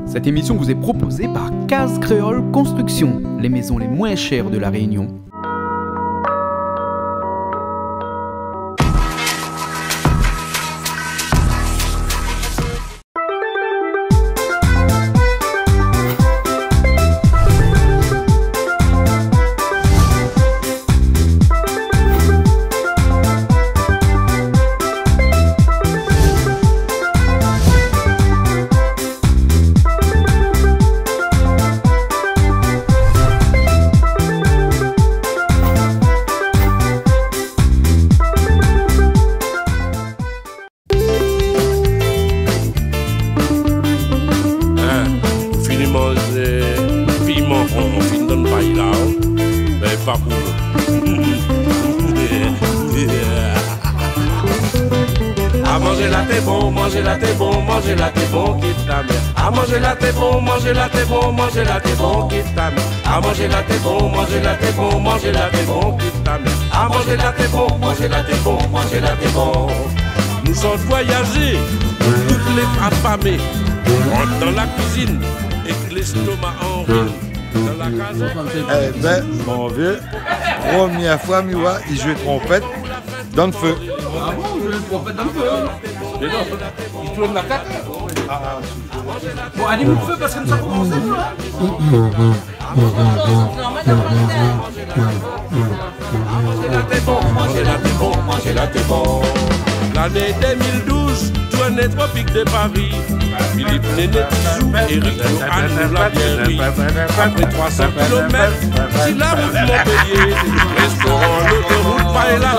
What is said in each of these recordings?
Cette émission vous est proposée par Case Créole Construction, les maisons les moins chères de la Réunion. Nous sommes voyagés, toutes les affamées, rentrent dans la cuisine et l'estomac en ruine. Dans la case. Eh ben, mon vieux, première fois, Miwa, il jouait trompette dans le feu. Ah bon, il jouait trompette dans le feu? Mais non, il tourne la tête. Bon, allez, le feu parce que ça commence là. L'année 2012, tournée tropique de Paris. Philippe Néné Tissou, Éric Anne la bienvenue. Après 300 km, si la route Montpellier, restaurant, l'autoroute, pas et la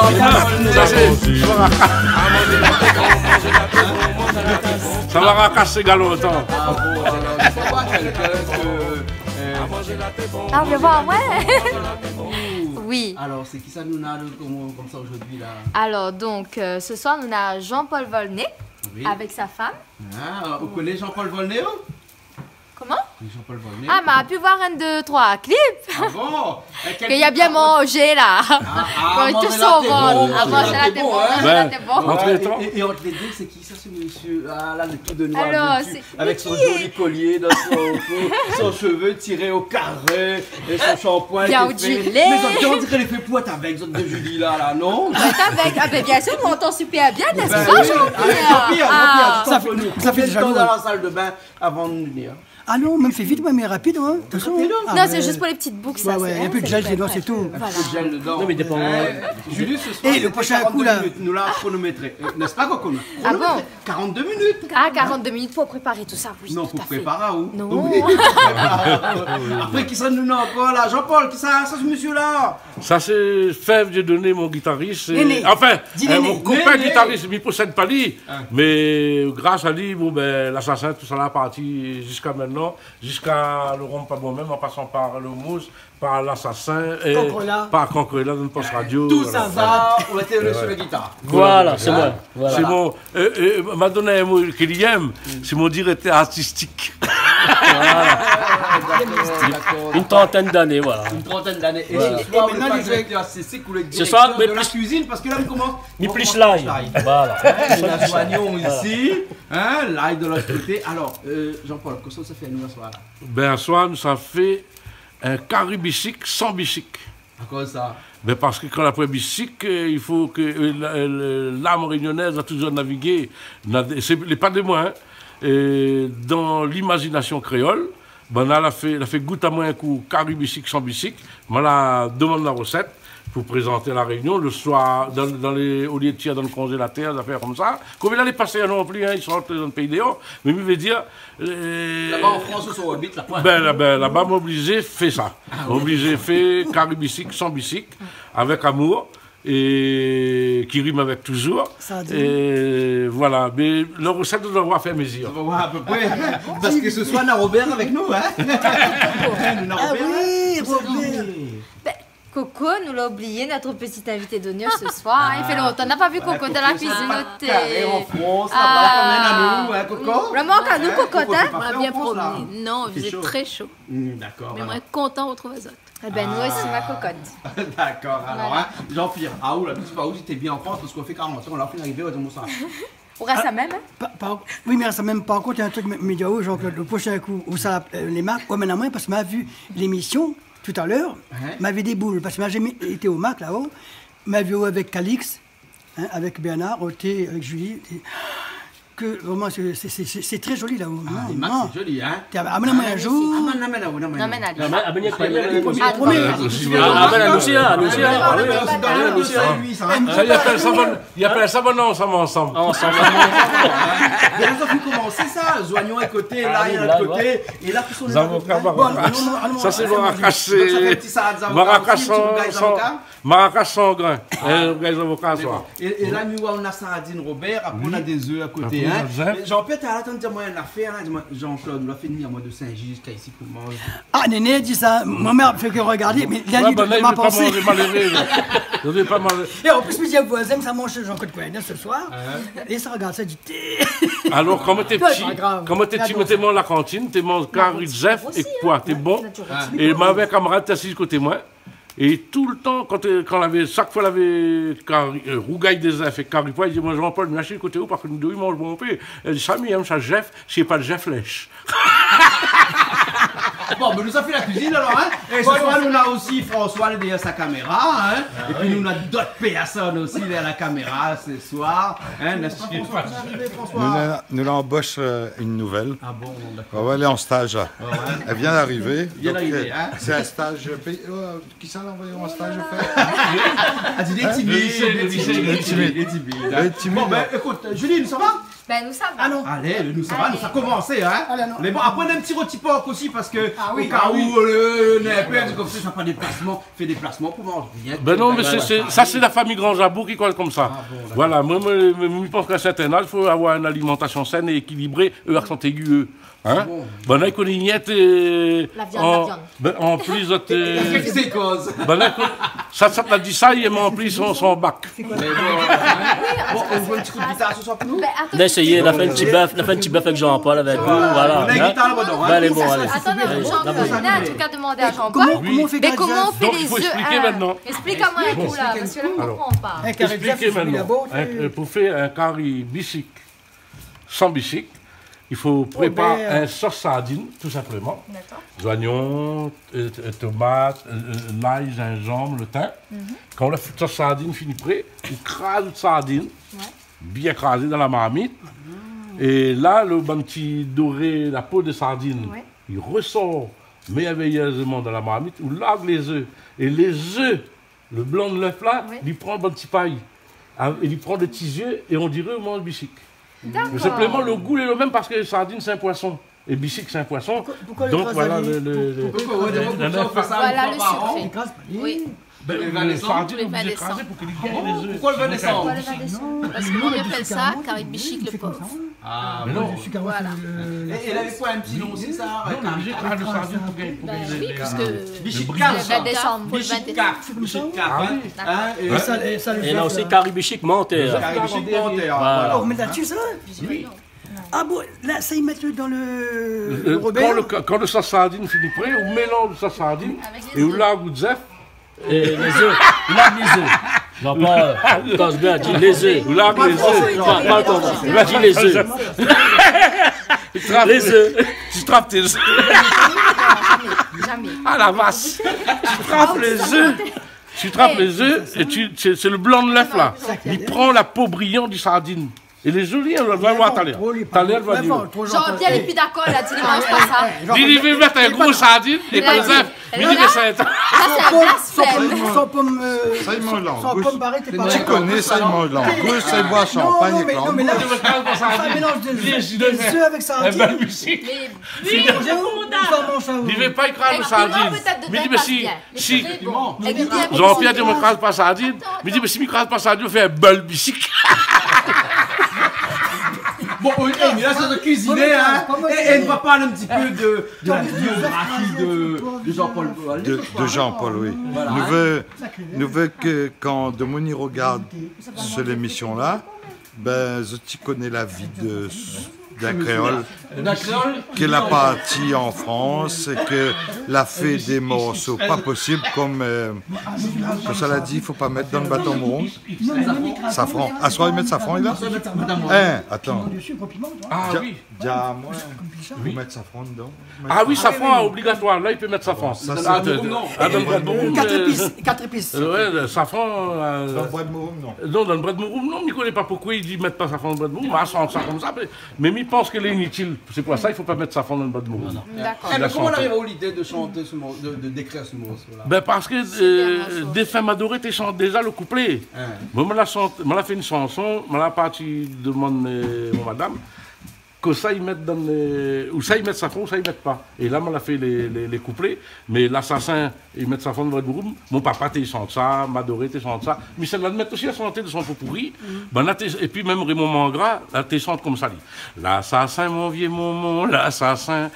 ça va racasser galopant. Ah, on va voir, ouais. Oui. Alors, c'est qui ça nous a comme ça aujourd'hui là? Alors, donc, ce soir, nous avons Jean-Paul Volney avec sa femme. Ah, vous connaissez Jean-Paul Volney? Comment? Jean-Paul Volney. Ah, mais on a pu voir un, deux, trois clips. Ah bon? Qu'il y a bien mangé là. Tout ça au ventre. Ah, manger là, t'es bon. Manger là, t'es bon. Et entre les deux, c'est qui ça, ce monsieur? Ah là, le tout de noir. Alors, avec son joli collier dans son cou, son cheveu tiré au carré, et son shampoing. Bien ondulé. Mais on dirait les fait poète avec les autres de Julie là, non? Ah, ben bien sûr, on entend super bien, n'est-ce pas, Jean-Pierre? Ça fait déjà temps lourd. dans la salle de bain avant de venir. Ah non, même fait vite, mais rapide, hein. Attention. Non, c'est juste pour les petites boucles, ça. Ouais, il y a plus de gel des doigts, c'est tout. Voilà. Le gel dedans. Non, mais dépend. Julie, ce soir, Et le prochain coup, là. nous l'a chronométré. N'est-ce pas, Coco? Ah bon? 42 minutes. Ah, 42 minutes pour préparer tout ça, oui. Non, tout pour à fait. préparer où? Non. Oui. Après, qui ça nous a encore là? Jean-Paul, qui ça, ce monsieur-là? Ça, c'est Fèvre Dieudonné, mon guitariste. Néné. Enfin, Néné. mon copain Néné. guitariste, il ne possède pas lui. Mais grâce à lui, bon, ben, l'assassin, tout ça là, parti jusqu'à maintenant, jusqu'à Laurent pas moi-même, en passant par le Mousse, par l'assassin, et Concola. par Concola, dans le poste radio. Tout voilà. ça va, on était sur la guitare. Voilà, c'est moi. Voilà. C'est mon. M'a donné un mot qu'il aime, c'est mon directeur artistique. Une trentaine d'années, voilà. Une trentaine d'années. Et Voilà. ce soir, Et maintenant, le les directeur artistique ou le Ce soir, directeur mais de la plus- cuisine, parce que là, on commence. Mi on plus commence l'ail. l'ail. Voilà. Nous la joignons ici, hein, l'ail de l'autre côté. Alors, Jean-Paul, qu'est-ce que ça fait nous ce soir là? Ben, soit ça fait un carré bicycle sans bicycle. À cause de ça. Ben parce que quand après bicycle, il faut que l'âme réunionnaise a toujours navigué, c'est pas de moi, hein, dans l'imagination créole. Ben, elle a fait goûter à moi un coup carré bicycle sans bicycle. Je la demande la recette pour présenter à la réunion le soir dans les au lieu de tirer dans le congélateur, des affaires comme ça. Comme il allait passer non plus, hein, ils sont rentrés dans le pays dehors, mais il veut dire. Là-bas en France, sur Orbit, la pointe. Là-bas, m'obligé fait ça. Obligé fait carré bicycle sans bicycle, avec amour. Et qui rime avec toujours. Ça dit. Et voilà, mais le recette doit avoir fait mesure. On va voir à peu près. Parce que ce soir, on a Robert avec nous, hein. Nous, on a Ah Robert, oui, hein. Robert. Ben, Coco, nous l'a oublié, notre petit invité d'honneur ce soir. Il fait longtemps, on n'a pas vu Coco dans la cuisine au thé. Carré en France, là-bas, quand même à nous, hein, Coco? Vraiment qu'à nous, Cocotte, hein? On On a a bien promis. Non, Il vous fait êtes chaud. très chaud. D'accord, Mais alors. moi, content de retrouver ça. Eh ben, nous aussi, ma cocotte. D'accord, alors, hein, Jean-Pierre, ah où, là, tu sais pas où, si t'es bien en France, parce qu'on fait 40 ans, on l'a fait arriver, on dit ça. On reste à même, hein? Oui, mais ça même par contre, il y a un truc médiao, genre le prochain coup, où ça, les marques, ouais, maintenant, parce que m'a vu l'émission tout à l'heure, m'avait des boules, parce que m'a jamais été au Mac là-haut, m'a vu avec Calix, hein, avec Bernard, Othé, avec Julie. Que vraiment, c'est très joli là-haut. Les Macs, c'est joli, hein? Amène-moi un jour. Amène Ali. Il appelle ça bon nom, ça va ensemble. Mais nous avons commencé ça, Joignon est côté, là, il y a l'autre côté, et là, tous sont les avocats. Ça, c'est Marrakech. Marrakech sans grain. Les avocats, ça. Et là, nous, on a Sardine Robert, après, on a des œufs à côté. Jean-Pierre, t'as l'attente de dire, moi, une affaire, Jean-Claude, nous l'a fait venir, moi, de Saint-Gilles jusqu'à ici, pour manger. Ah, Néné dit ça. Ma mère fait que regarder, mais il a dit il m'a veut pas pensé. manger malheureux. Il veut pas manger. Et en plus, je me dis, voisin, ça mange Jean-Claude Cohen ce soir. Et ça regarde ça, dit, Alors, comme t'es petit, grave. t'es mon la cantine, t'es mon carré de Zef et quoi, t'es bon. Et ma mère camarade t'es assis côté moi. Et tout le temps, quand chaque fois, elle avait rougaille des Zef et carré poids, il dit, moi, Jean-Paul, me lâcher côté où, parce que nous deux, ils mangent bon pain. Elle dit, Samy, aime ça, Jeff, c'est pas le Jeff lèche. Bon, mais nous a fait la cuisine alors, hein? Et ce soir, nous a aussi François derrière sa caméra, hein? Et puis nous a d'autres personnes aussi derrière la caméra ce soir, hein? N'est-ce pas, François? François? Nous l'embauche une nouvelle. Ah bon, d'accord. On va aller en stage. Là. Elle vient d'arriver. Vient d'arriver, hein? C'est un stage. Qui ça l'a envoyé en stage Ah, tu es timide. Bon, ben écoute, Julie, ça va? Ben, nous, ça va. Ah non. Allez, nous ça va, nous ça a commencé, hein? Mais bon, après, on a un petit rôti porc aussi parce que, oui, au cas où le nez comme ça, pas déplacement, fait déplacement pour manger bien. Ben non, mais ça, c'est la famille Grand Jabot qui croit comme ça. Voilà, moi, je pense qu'à un certain âge, il faut avoir une alimentation saine et équilibrée, accent aigu, eux. Hein? Ben là, il connaît niette la viande. Ben, en plus, C'est cause. ben là, ça t'a dit ça, il m'a rempli son bac. Bon, on voit un petit coup de guitare ce soir pour nous? On a essayé, on a fait un petit bœuf avec Jean-Paul avec vous, voilà. On a une guitare là-bas, Ben, allez, bon, allez. Attendez, Jean-Claude, on a un truc à demander à Jean-Paul. Comment on fait Mais comment on fait Donc, les il faut œufs? expliquer maintenant. Explique-moi un coup là, parce que là, on ne comprend pas. Expliquez maintenant. Pour faire un curry bichic, sans bichic, il faut préparer un sauce sardine, tout simplement. D'accord. Oignons, tomates, l'ail, gingembre, le thym. Quand la sauce sardine finit prêt, on crase la sardine, bien crasée dans la marmite. Et là, le bon petit doré, la peau de sardine, il ressort merveilleusement dans la marmite, on lave les œufs. Et les œufs, le blanc de l'œuf là, il prend un bon petit paille. Il prend des petits yeux et on dirait on mange bichic. Mais simplement, le goût est le même parce que sardine, c'est un poisson. Et bichic, c'est un poisson. Pourquoi Donc voilà le Voilà le secret. Oui. le sardine, on vous écrasez pour qu'il gagne les œufs. Pourquoi le 20 décembre? Pourquoi le 20 décembre? Parce qu'on appelle ça Carré Bichic le pauvre. Ah, Mais non, Voilà. Et elle avait quoi, un petit nom, c'est ça? on est obligé de crase de sardine pour gagner Oui, les parce que Bichic Le 4. 20 décembre. Bichic 4. Bichic 4. Hein? Et là aussi, Carré Bichic Monterre. Carré Bichic Monterre. Voilà. Oh, mais là-dessus, ça? Ah bon, là, ça, ils mettent dans le Quand Robert. le sauce sardine finit prêt, on mélange le sauce sardine et on lave le zef. Et les œufs, il lave les œufs. Non, pas, pense bien, dis les œufs. On lave les œufs. Pas comme ça. Dis les œufs. Les œufs. Tu trappes tes œufs. Jamais. Ah la vache. Tu trappes les œufs. Tu trappes les œufs et c'est le blanc de l'œuf là. Il prend la peau brillante du sardine. Et les jolis, elle va voir Thalia. Thalia, elle va dire. Jean-Pierre n'est plus d'accord, il a dit ne mange pas ça. Il veut mettre un gros sardine et pas les œufs. Il dit que c'est Ça, c'est un blasphème. Sans pomme. Ça, il mange Sans l'angouste. pomme barrée, t'es pas Tu connais, ça, il mange l'angouste, ça, il boit champagne avec non, mais là, l'angouste. ça mélange des œufs avec sardine. Mais Il ne veut pas écraser le sardine. Il dit, mais si Jean-Pierre, Jean-Pierre ne me crase pas sardine, il dit, mais si je ne crase pas sardine, on fait un bol bichic. Bon, mais là, c'est de cuisiner, hein. Et elle va parler un petit peu de la biographie de Jean-Paul. De Jean-Paul, oui. Voilà, Nous veut que quand Domoni regarde sur l'émission-là, ben, tu connais la vie d'un créole D'un créole qu'elle a parti en France et qu'elle a fait des morceaux pas possibles comme ça l'a dit, il faut pas mettre dans le bâton mouron. Safran. À soir, ils mettent safran, il a attends. Ah oui. Déjà, moi, vous mettre safran dedans. Ah oui, safran, obligatoire. Là, il peut mettre safran. Ça, Ah, dans le bread mouroum. 4 épices. Ouais, safran. Dans le bois de mouron, non. Non, dans le bread mouroum, non, il ne connaît pas pourquoi il dit mettre pas safran dans le bread mouroum. Ah, ça comme ça. Mais il pense qu'elle est inutile. C'est pour ça il ne faut pas mettre safran dans le bread mouroum. D'accord. Mais comment on arrive à l'idée de chanter ce mot, de décrire ce morceau-là? Ben parce que des femmes adorées, tu chantes déjà le couplet. Moi, je l'ai fait une chanson, je l'ai parti de mon madame, que ça ils mettent dans ou ça ils mettent safran ou ça ils mettent pas. Et là, on a fait les couplets, mais l'assassin, ils mettent safran dans votre groupe. Mon papa, tu chantes ça, Madoré, tu chantes ça. Michel Ladmet aussi a chanté de son pot pourri. Ben, là, et puis même Raymond Mangras, là, tu chantes comme ça. L'assassin, mon vieux momon, l'assassin,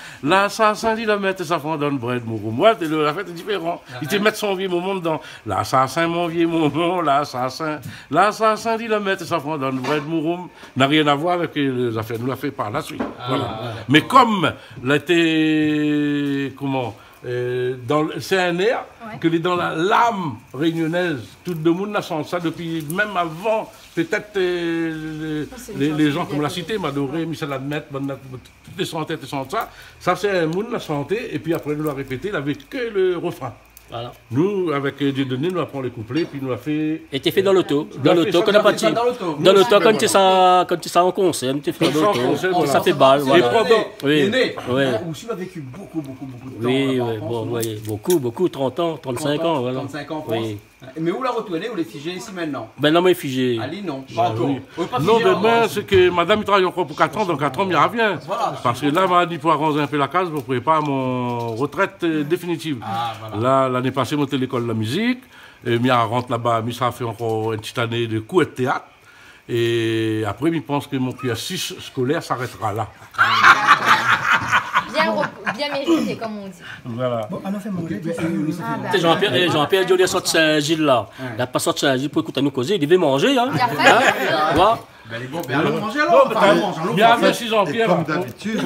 il a mettre safran dans le bread mouroum. Moi, la fête est différente. Il te met son vieux momon dedans. L'assassin, mon vieux momon, l'assassin, il a mettre safran dans le bread mouroum. N'a rien à voir avec les affaires. Nous l'a fait par la suite. Voilà. Mais comme c'est un air que est dans la lame réunionnaise, tout le monde a chanté ça depuis même avant. Peut-être les gens comme la cité, Madoré, Michel Ladmet, toutes les chantaient ça. Ça c'est un monde l'a chanté et puis après nous l'a répété, il n'avait que le refrain. Voilà. Nous, avec Dieudonné, nous apprenons les couplets, puis nous l'a fait... Et t'es fait dans l'auto. Dans l'auto, qu'on a parti. Dans l'auto, quand tu es en concert, tu fais dans l'auto. Ça fait balle, voilà. Oui, oui. Aussi, il a vécu beaucoup de temps. Oui, bon, voyez, beaucoup, 30 ans, 35 ans, voilà. 35 ans en France. Mais où l'a retourné, où les figé ici maintenant? Ben non, mais figé. Ali, non. Pas encore. Non, demain, c'est que madame travaille encore pour 4 ans, dans 4 ans, il y revient. Parce que là, m'a dit pour arranger un peu la case pour préparer mon retraite définitive. Là, l'année passée, monté l'école de la musique. Et Mia rentre là-bas, Mia fait encore une petite année de cours de théâtre. Et après, je pense que mon cursus scolaire s'arrêtera là. Bien mérité, comme on dit. Voilà. Bon, on a fait manger. Jean-Pierre Dieu est sorti Saint-Gilles là. Il n'a pas sorti Saint-Gilles pour écouter nous causer, il devait manger. Hein. Ben les bons, allons manger alors. Bien avec 6 ans, Pierre. Comme d'habitude.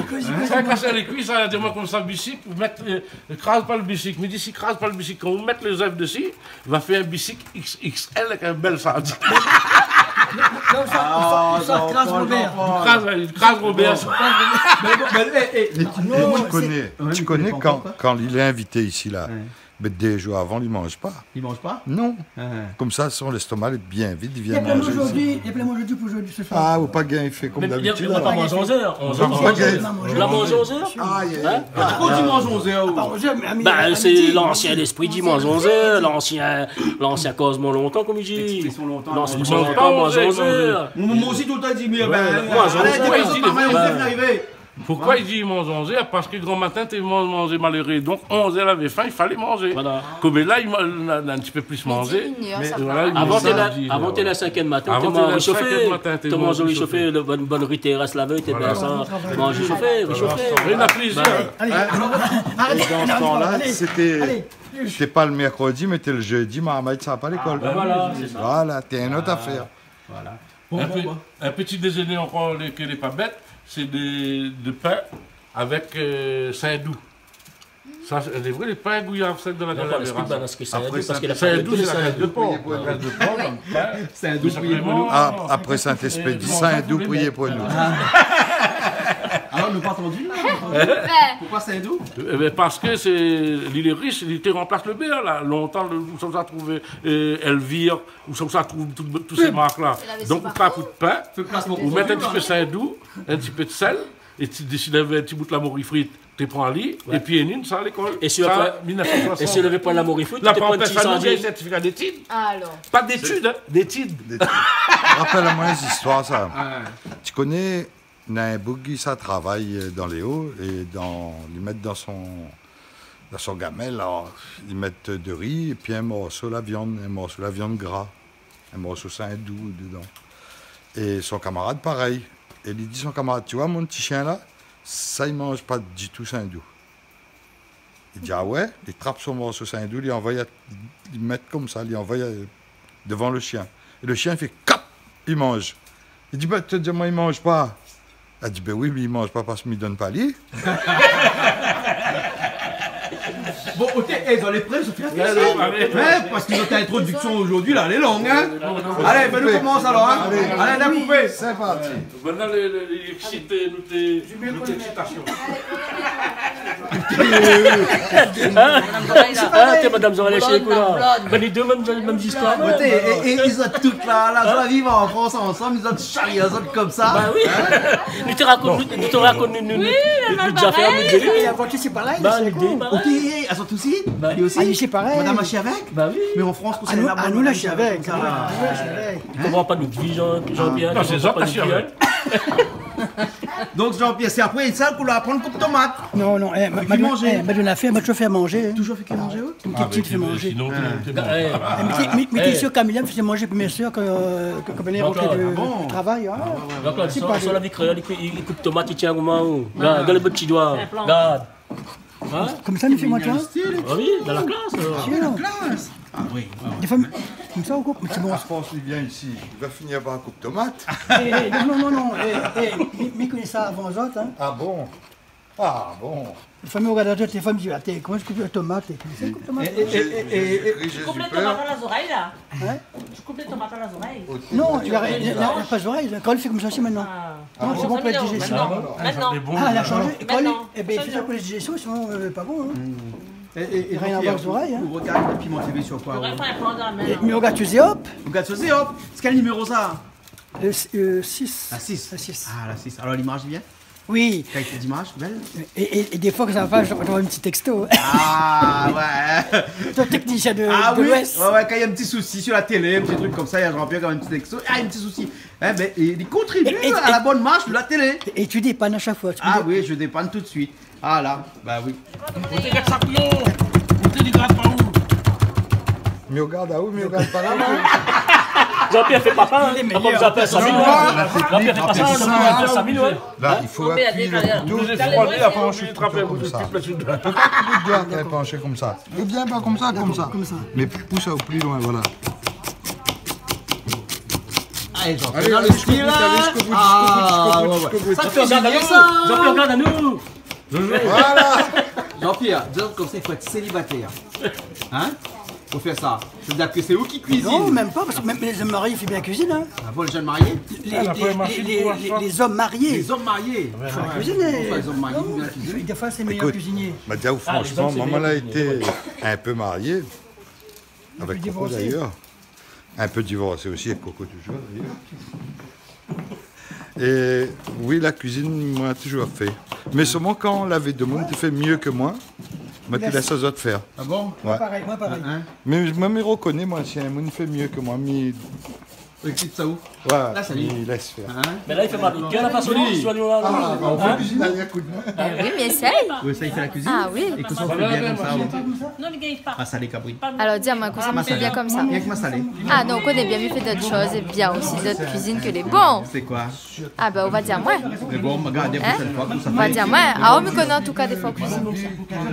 Ça casser les cuisses, ça dit moi comme ça, le bicycle, vous mettez, crase pas le bicycle. Mais d'ici, crase pas le bicycle. Quand vous mettez les œufs dessus, il va faire un bicycle XXL avec un bel sardine. Ça crase Robert. Crase Robert. Tu connais quand il est invité ici, là, mais des jours avant, il ne mange pas. Il ne mange pas? Non. Comme ça, son estomac est bien vite, il Il y vient a plein manger. aujourd'hui, il y a plein aujourd'hui pour aujourd'hui ce soir. Ah, ou pas gain, il fait comme d'habitude. On n'a pas mangé 11 heures. On l'a mangé 11 heures. Pourquoi tu manges 11 heures? Ben, c'est l'ancien esprit dimanche 11 heures, l'ancien Cosmo longtemps, comme il dit. L'ancien Cosmo longtemps, mange 11 heures. Moi aussi, tout le temps, il dit, mais Pourquoi il dit mange 11 heures? Parce que grand matin, tu manger malheureux. Donc 11 heures, il avait faim, il fallait manger. Voilà. Comme là, il a un petit peu plus mangé. Avant, tu es la 5e matin, tu manges réchauffé. Tu manges réchauffé, le bonne riz terrasse la veille, tu es bien ça. Tu manges réchauffé. Il a plaisir. Et dans ce temps-là, c'était pas le mercredi, mais c'était le jeudi, maman, ça va pas à l'école. Voilà, t'es une autre affaire. Un petit déjeuner encore que n'est pas bête. C'est de pain avec Saint-Doux. Ça, c'est vrai, les pains gouillards, c'est de la galère. Saint-Doux, c'est la graisse de porc. Saint-Doux, priez pour nous. Après Saint-Esprit, Saint-Doux, priez pour nous. Alors, nous pas entendu. Pourquoi Saint-Doux? Parce que l'île est riche, il te remplace le beurre, là. Longtemps, où ça trouve Elvire, où ça trouve toutes ces marques-là. Donc, vous faites un coup de pain, vous mettez un petit peu Saint-Doux, un petit peu de sel, et tu décides d'un petit bout de la morue frite. Tu prends un lit, et puis une ça à l'école. Et si tu ne veux pas la morifouille, tu prends un petit sandwich. Certificat d'études. Alors. Pas d'études, hein, d'études. Rappelle-moi une histoire, ça. Tu connais Nainbougui, ça travaille dans les hauts, et ils mettent dans son gamelle, alors, ils mettent de riz, et puis un morceau de viande gras, un morceau Saint-Doux dedans. Et son camarade, pareil. Et il dit son camarade, tu vois mon petit chien là, ça, il ne mange pas du tout Saint-Doux. Il dit, ah ouais? Il trappe son morceau Saint-Doux, il met comme ça, il envoie devant le chien. Et le chien fait cap, il mange. Il dit, bah, tu te dis, moi, il ne mange pas. Elle dit, ben oui, mais il mange pas parce qu'il me donne pas lit. Bon, ok, ils ont les prêts, Sophie. Parce que notre introduction aujourd'hui, là, elle est longue, hein. Allez, ben nous commence alors, hein. Allez, la poupée. C'est parti. Maintenant, l'excité, nous t'excitation. T'es madame Zorel chez les là. Ben les deux mêmes histoires. Et ils ont toutes là, la joie vivre en France ensemble, ils ont charrié, ils ont comme ça. Bah oui. Nous te racontes, nous déjà fait un délire. Et la voiture, c'est pareil. Bah, c'est con. Ok, elles sont aussi. Et aussi. Ah, c'est pareil. Madame a chié avec. Bah oui. Mais en France, Ah, nous, la chie avec. Ça. Tu comprends pas notre vie, Jean-Pierre. Non, c'est ça, ta chier avec. Donc Jean-Pierre, c'est après ça qu'on va prendre une coupe de tomate. Non, manger. Madame a fait, m'a toujours fait manger. Toujours fait qu'elle manger autre. Une petite fait manger. Sinon, t'es mort. Mais t'es sûr qu'Amélia me faisait manger pour mes soeurs quand elle est rentrée du travail. Donc là, sur la vie créole, il coupe tomate, il tient au moment. Dans les petits doigts. Regarde. Comme ça, il fait moi toi. Ah oui, dans la classe. Ah oui. Des fois, comme ça, on coupe. Mais c'est bon. Je pense qu'il vient ici, il va finir par un coupe de tomate. Non. Mais connais ça avant les autres. Ah bon? Ah bon? Les familles regardent les femmes disent, attends, comment je coupe la tomate? J'ai Tu coupes les tomates à les oreilles là? Tu coupes les tomates à les oreilles? Non, il n'a pas les oreilles. Quand elle fait comme ça, c'est maintenant. Non, c'est bon pour la digestion. Maintenant. Ah, elle a changé. Eh bien, il fait ça pour la digestion, sinon, pas bon. Et rien à voir aux oreilles. Vous regardez le piment TV sur quoi? Mais regarde, tu sais, hop. Regarde, c'est hop. C'est quel numéro ça? 6. La 6. Ah, la 6. Alors l'image est bien? Oui. Qualité d'image, belle? Et des fois que ça va pas, j'envoie un petit texto. Ah, ouais. Ton technicien de Ah l'Ouest. oui, ouais, quand il y a un petit souci sur la télé, un petit truc comme ça, il y a Jean-Pierre comme un petit texto. Ah, il y a un petit souci. Eh ben, il contribue à la bonne marche de la télé. Et tu dépannes à chaque fois. Ah oui, je dépanne tout de suite. Ah là, bah oui. Mais regarde à où, mais regarde pas là. Jean-Pierre fait papa, comme j'appelle ça, Jean-Pierre fait pas ça, Là, il faut appuyer le couteau. Nous effroyer, après on se trapper, vous Comme ça. occupe là-dessus. Tu peux pas tout le doigt qu'elle est penchée comme ça. Ou bien pas comme ça, comme ça. Mais pousse au plus loin, voilà. Allez, Jean-Pierre, dans le style là. Jean-Pierre, regarde à nous. Voilà. Jean-Pierre, disons comme ça, il faut être célibataire. Hein? Faut faire ça. C'est-à-dire que c'est où qui cuisine? Non, même pas, parce que même les hommes mariés font bien la cuisine. Hein. Ah bon, les jeunes mariés? Les hommes mariés. Les hommes mariés. Il faut cuisiner. Pourquoi les hommes mariés font bien la cuisine? Des fois, c'est meilleur Écoute, cuisinier. Madiaou, franchement, maman a été un peu mariée. Avec Coco d'ailleurs. Un peu divorcée aussi, avec Coco toujours d'ailleurs. Et oui, la cuisine, moi, toujours fait. Mais seulement quand on l'avait demandé, tu fais mieux que moi. Mais tu laisses aux autres faire. Ah bon? Ouais. Moi, pareil. Mais je me reconnais, moi, si un monde fait mieux que moi. Mais Écoute ça où? ouais, Là, ça y est. il laisse faire. Mais là, il fait mal. Quelle est la façon de jouer On fait cuisiner à un coup de main. Oui, mais essaye. Oui, ça, il fait la cuisine. Ah oui. Et que ça, on fait bien comme ça. Non, les gars, ils partent. Ah, salé cabri. Alors dis-moi, que ça me fait bien comme ça. Bien que ma salé. Ah non, on connaît bien, mais fait d'autres choses et bien aussi d'autres cuisines que les bons. C'est quoi? Ah ben on va dire moi. Mais bon, regardez la prochaine fois comme ça. On va dire moi. Ah on me connaît en tout cas des fois cuisine.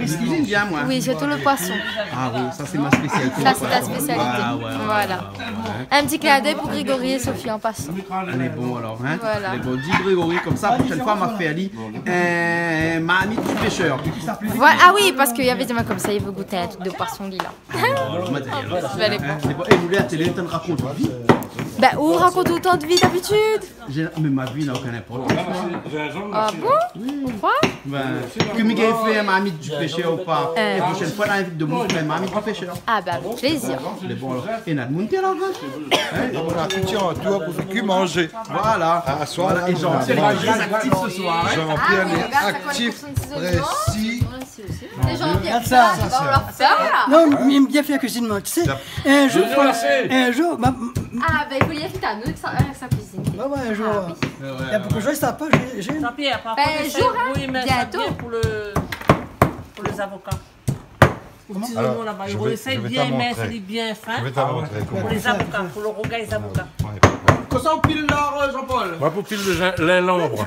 Je cuisine bien, moi. Oui, surtout le poisson. Ah oui, ça, c'est ma spécialité. Ça c'est ta spécialité. Ah, ouais. Voilà. Un petit clin d'œil pour Grégory et Sophie en passant. Elle est bon alors, hein? Voilà. Elle est bon. Dis Grégory, comme ça, la prochaine fois, m'a fait Ali, ma amie du pêcheur. Voilà. Ah oui, parce qu'il y avait des mains comme ça, il veut goûter un truc de poisson lilas. Je vais aller voir. Et nous, la télé, tu racontes ta vie. Ben, où raconte autant de vie d'habitude? Mais ma vie n'a aucun importance. Ah bon? Pourquoi? Ben, que Miguel fait ma amie du pêcheur ou pas? Et la prochaine fois, l'invite de moi, ma amie du pêcheur. Ah ben, avec plaisir. Mais bon alors, et n'a de monter là, On a tout en tout pour que manger. Voilà. À soir, Voilà. Et Jean-Pierre est très actif ce soir. Hein? Jean-Pierre est actif, précis. Les gens viennent Regarde ça. ça, on leur fait ça. Non, mais il aime bien faire la cuisine, moi. Tu sais, un jour, Ah ben, il faut y aller à nous avec sa cuisine. un jour. Il y a beaucoup de gens qui ne savent pas. J'ai Jean-Pierre, par Ben, contre, jour, hein, oui, mais ça bientôt. bien pour les avocats. Au petit Alors, oignon là-bas, je ils vais essaient t'en bien montrer. mince et bien fin. Je vais t'en montrer Pour comment. les avocats, pour le roga et les avocats. Comme ça, on pile l'or, Jean-Paul. Va pour pile de l'inlambre.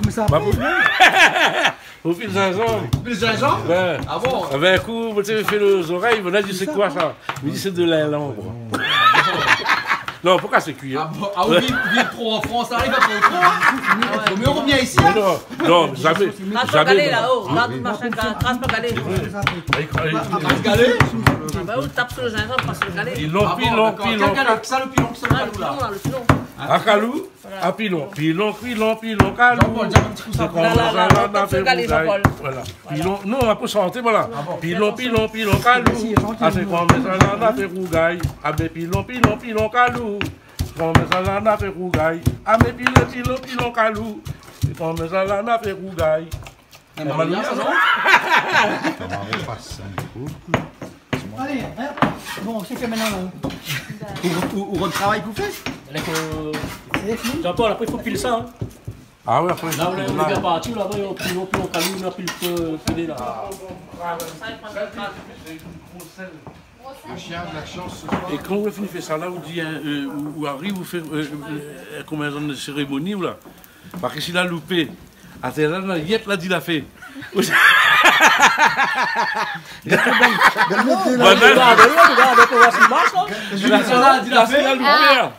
Au pile gingembre. Pile gingembre? Ouais. Ah bon? Avec un coup, vous avez fait les oreilles, vous avez dit c'est quoi ça? Il me dit c'est de l'inlambre. Non, pourquoi c'est cuit? Ah bon, ah oui, vivre trop en France, ça arrive à pas trop. Mais on revient ici, hein? Non, jamais. Jamais. Là-haut, là, tout machin, grâce pas galé. Galé? Bah, on tape sur le gingembre, passe le galé. Pilon, pilon, pilon. Ça, le pilon, ça, le calou, là. Le pilon. À calou, à pilon, pilon, pilon, pilon, calou. Là, tape sur le galé, Jean-Paul. Voilà. Pilon, non, on peut chanter, voilà. Pilon, pilon, pilon, calou. Ah, c'est quand on met ça là, on a fait rougaille. Ah, mais pilon, pilon, pilon, calou. Quand on met ça là, on a fait rougaille. Ah, mais pilon, pilon, pilon, calou. C'est quand on met ça là, on a fait rougaille. Comment on repasse un coup? Allez, hein. Bon, c'est que maintenant, là. Où on travaille pour faire? Jean-Paul, après il faut piler ça. Hein. Ah ouais, après. Là, on est bien parti, là, on pile on calou, on a pile filet là. Le chien de la chance ce soir. Et quand vous finissez ça là, vous dites, où arrive, vous faites combien de cérémonie ou là? Parce que s'il a loupé, à tel là, Yet l'a dit la fait.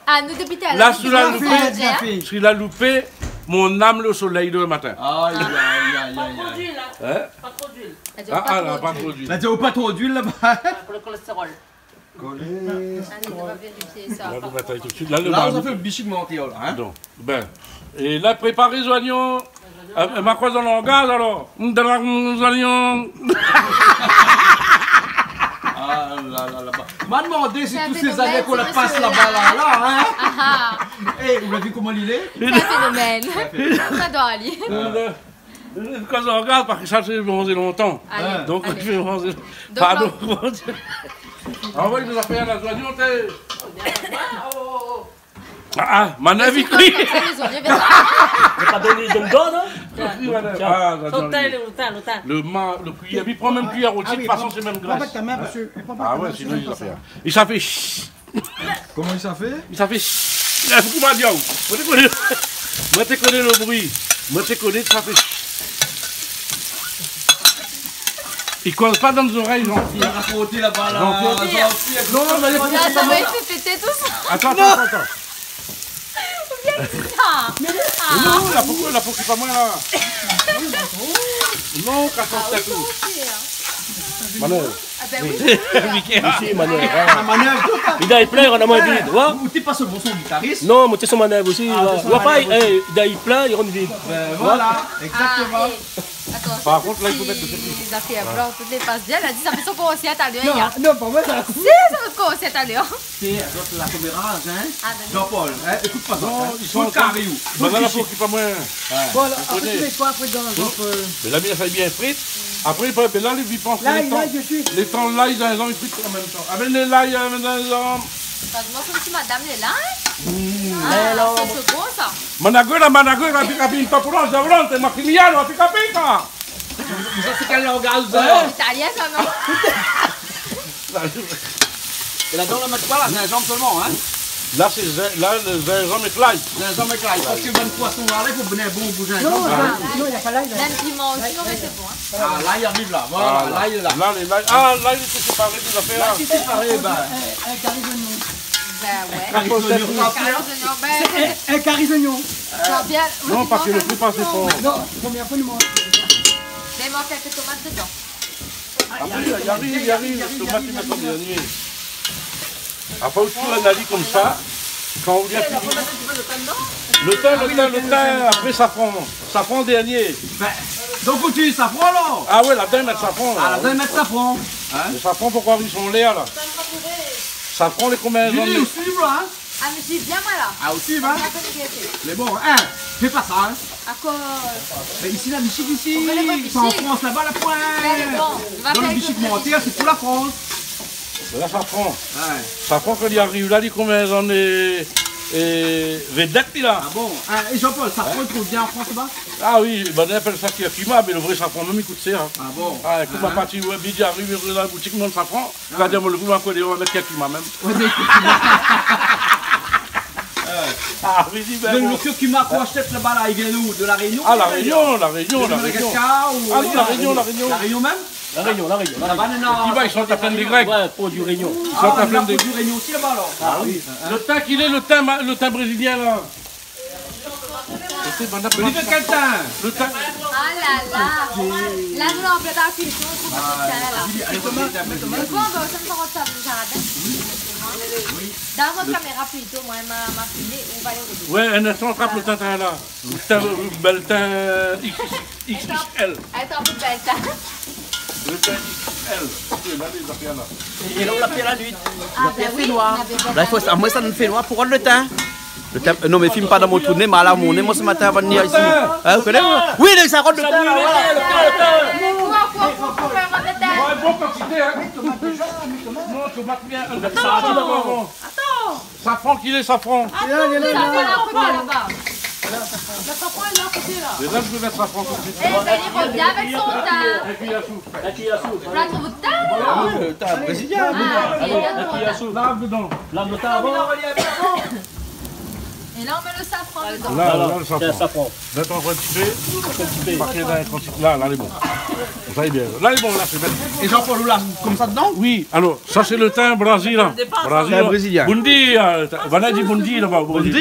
Ah, nous députés à là, s'il a loupé, mon âme le soleil le matin. Aïe, aïe, aïe, Pas aïe. trop d'huile, là. Hein? Pas trop d'huile. Ah, là, pas trop d'huile. Là, tu as pas trop d'huile là-bas? Pour le cholestérol. Allez, on va vérifier ça. Là, vous mettez tout de suite. Là, le Là, on a mardi. fait le bichic monté, là. Hein? Donc, ben. Et là, préparez les oignons. Ma croix dans le gaz alors. Dans les oignons. Ah là là là-bas. M'a demandé si C'est un tous ces phénomène, années qu'on la ce passe monsieur-là. là-bas, hein? Ah Eh, vous l'avez vu comment il est? c'est un phénomène. Ça doit aller. Quand on regarde, parce que ça, c'est bronzé longtemps. Allez, Donc, on allez. fait bronzer. Donc, Pardon. Envoie nous affaires à la oignon, t'es. Ah, mon avis, oui. Ça, les oignons, bien sûr. On n'a pas donné de donne, hein. Ah, L'autain, l'autain. le cuillère, il prend même cuillère au-dessus, de toute façon, c'est même Prends pas graisse. de ta main, parce que... Ah ouais, sinon, il s'affaire. Et ça fait chut. Comment il s'en fait? Ça fait chut. Il faut que je dise. Moi, tu connais le bruit. Moi, tu connais, ça fait chut. Il ne colle pas dans les oreilles, Jean-Pierre. Il a raconté là-bas, là. Jean-Pierre. Non, mais il faut Là, ça va être tout pété, tout ça. Attends. Non, la peau, c'est pas moi, là. Non, qu'à son tête. Manœuvre. Ah ben oui. Ici, manœuvre. La manœuvre, tout ça. Il a plein, on a moins vide, ouais. Ou t'es pas seulement son guitariste. Non, mais tu es son manœuvre aussi. Ouais, pareil, il a plein, il rend vide. Voilà, exactement. Attends, Par contre, là, il faut mettre de les affaires blanches, toutes les passes bien. Elle a dit, ça fait son concert à l'heure. Non, pour moi, ça a coupé. Si, ça fait son concert à l'heure. C'est la caméra, hein? Ah, Jean-Paul, hein? Écoute pas ça. Non, ils sont le carré où? Maintenant, la peau qui est pas moins. Voilà, après, tu mets quoi après dans Mais la mienne, ça est bien frite. Après, ben là, ils pensent Là, les temps. je suis. Les temps là, ils ont frites en même temps. Avec les là, ils ont les hommes. Moi, comme si madame est là. Ah, c'est gros, ça. Managuela, rapi papuron, javron, te maquiliano, pica pica. Ça, c'est qu'elle regarde. Italien, ça, non? Et là-dedans, on la met pas là, gingembre seulement, hein? Là, c'est là, le gingembre est clair. Gingembre et clair. Parce que bonne poisson, là, il faut donner un bon goût Non, gingembre. non, il n'y a pas là. il y a- Même piment aussi, non, mais c'est bon. Hein. Ah, là, il arrive là. Voilà, là, il est là. Là, les là. Ah, là, il était séparé des affaires. Là, si c'est pareil, ben. Un carré d'oignon. Ben ouais. Carré d'oignon. Un carré d'oignon. Bien. Non, parce que le plus pas c'est fort. Non, première fois, nous mangeons. Mais il manque quelques tomates dedans. Après, il arrive, le tomate, il met en dernier. Après, aussi, on a dit comme ça, quand on vient le thym, après safran dernier. Ben, donc, faut tuer le safran, alors. Ah ouais, la dinde, mettre safran. Ah, là, mettre safran. Le safran, pourquoi ils sont l'air, là? Safran, les combien Julie, d'années? aussi, là. Ah, mais j'ai bien moi là. Ah, aussi, va. On a connu qui était. Mais bon, hein, fais pas ça, hein. À cause. Mais ici, la bichique, ici. On va les voir, C'est en bichique. France, là-bas, la pointe. Mais bon, on va Dans faire le bichique avec le monté, c'est pour la France. Là, safran. Ouais. Safran, quand il arrive là, il combien d'années? Et vedette, il a. Ah bon, hein, et Jean-Paul, ça prend, il trouve bien en France, là-bas. Ah oui, ben, on appelle ça Kirkima, mais le vrai safran, même, il coûte cher. Hein. Ah bon. Ah, écoute, ma partie, ouais, Bidi arrive dans la boutique, non, safran. Je vais dire, moi, le goût, on va mettre Kirkima même. Ouais, mais Ah, Bidi, ben, le bon. curcuma qu'on achète là-bas, là, il vient d'où? De la Réunion? Ah, la Réunion. De Madagascar ou... Ah non, la Réunion. La Réunion même? La Réunion. Qui va, ils sont à plein des Grecs. Ouais, pour du Réunion. Ils sont à plein des du Réunion aussi là-bas alors. Ah oui. Le teint qu'il est, le teint brésilien là. Le livre de quel teint? Le teint. Ah là là. Là, nous l'avons fait la cuisson, on trouve que c'est là. Allez, tomate. Le quoi, on va aussi me faire ça dans le jardin. Dans votre caméra plutôt, moi, ma filée, on va aller au bout. Ouais, un instant, on attrape le teint là. Le teint XXL. Elle est en plus belle, ça. Le teint XXL. Là, les affaires là. Et là, on l'a fait la nuit. Ah, ben oui, noir. Là, il faut ça. Moi, ça me fait noir pour rendre le teint. Non, mais filme pas dans mon tournée, mais à la monnaie, moi ce matin avant de venir ici. Vous connaissez? Oui, ça rentre le teint là, voilà. Mais quoi, pour faire un détail. Ouais, bonne quantité, hein. Non, tomate bien. Attends. Safran qu'il est, safran. Ça fait la côté là-bas. Le safran est là à côté là. Et là, je peux mettre safran tout de suite. Eh ben, il revient avec son teint. Et puis, il y a soupe. La cuillère à soupe. Vous la trouvez de teint, là? Le teint brésilien. Ah, il y a La de cuillère à teint. soupe. Lave dedans. Lave le teint avant. Et là, on met le safran dedans. Là, le C'est un safran. safran. Là, t'es en train de tiper. Parquet là, là, il est bon. Ça est bien. Là, il est bon, là, c'est bien. Et Jean-Paul Oula, comme ça dedans? Oui, alors, ça, c'est le teint brésilien. C'est brésilien. Bon dia. Vanna dit bon dia là-bas. Bon dia?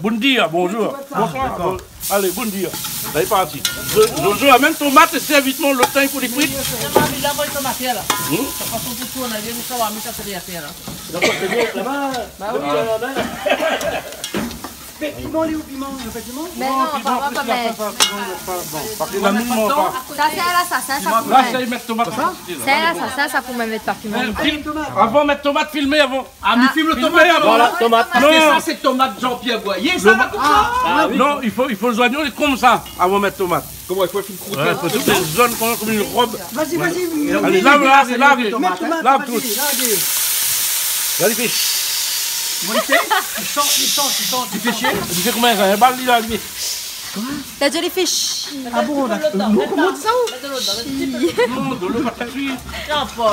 Bon dia, bonjour. Bonsoir. Allez, bon dia. Là, il est parti. Jojo, amène tomate et serre vite le teint pour les frites. Là, va être ma terre là. Ça passe tout tour, on a vu ça, on a mis ça sur la terre là. D'accord, c'est bien là-bas. Bah oui, Piment, les piment, le fait piment. Mais non, on va pas mettre. Parce que la mine ne pas. Ça, c'est à l'assassin, ça pour Là, ça, mettre. ils mettent tomate. C'est à l'assassin, ça pour me mettre parfumé. Avant, mettre tomate, filmer avant. Ah, mais filme le Filmez tomate avant. Voilà, tomate. Parce que ça, c'est tomate Jean-Pierre Boyer, ça là comme ça. Non, il faut les oignons comme ça avant de mettre tomate. Comment il faut filmer croûter? Ouais, faut toutes les zones comme une robe. Vas-y, vas-y. Allez, lave, lave. Mets tomate, Lave vas-y, tout. lave. Là, il fait. Il sent. Tu fais chier? Tu sais combien ça? Un balle, là, lui. T'as déjà les fait chier. Ah bon, d'accord. Nous, comment ça où? Non, de l'eau, pas de suite. Tiens, Paul.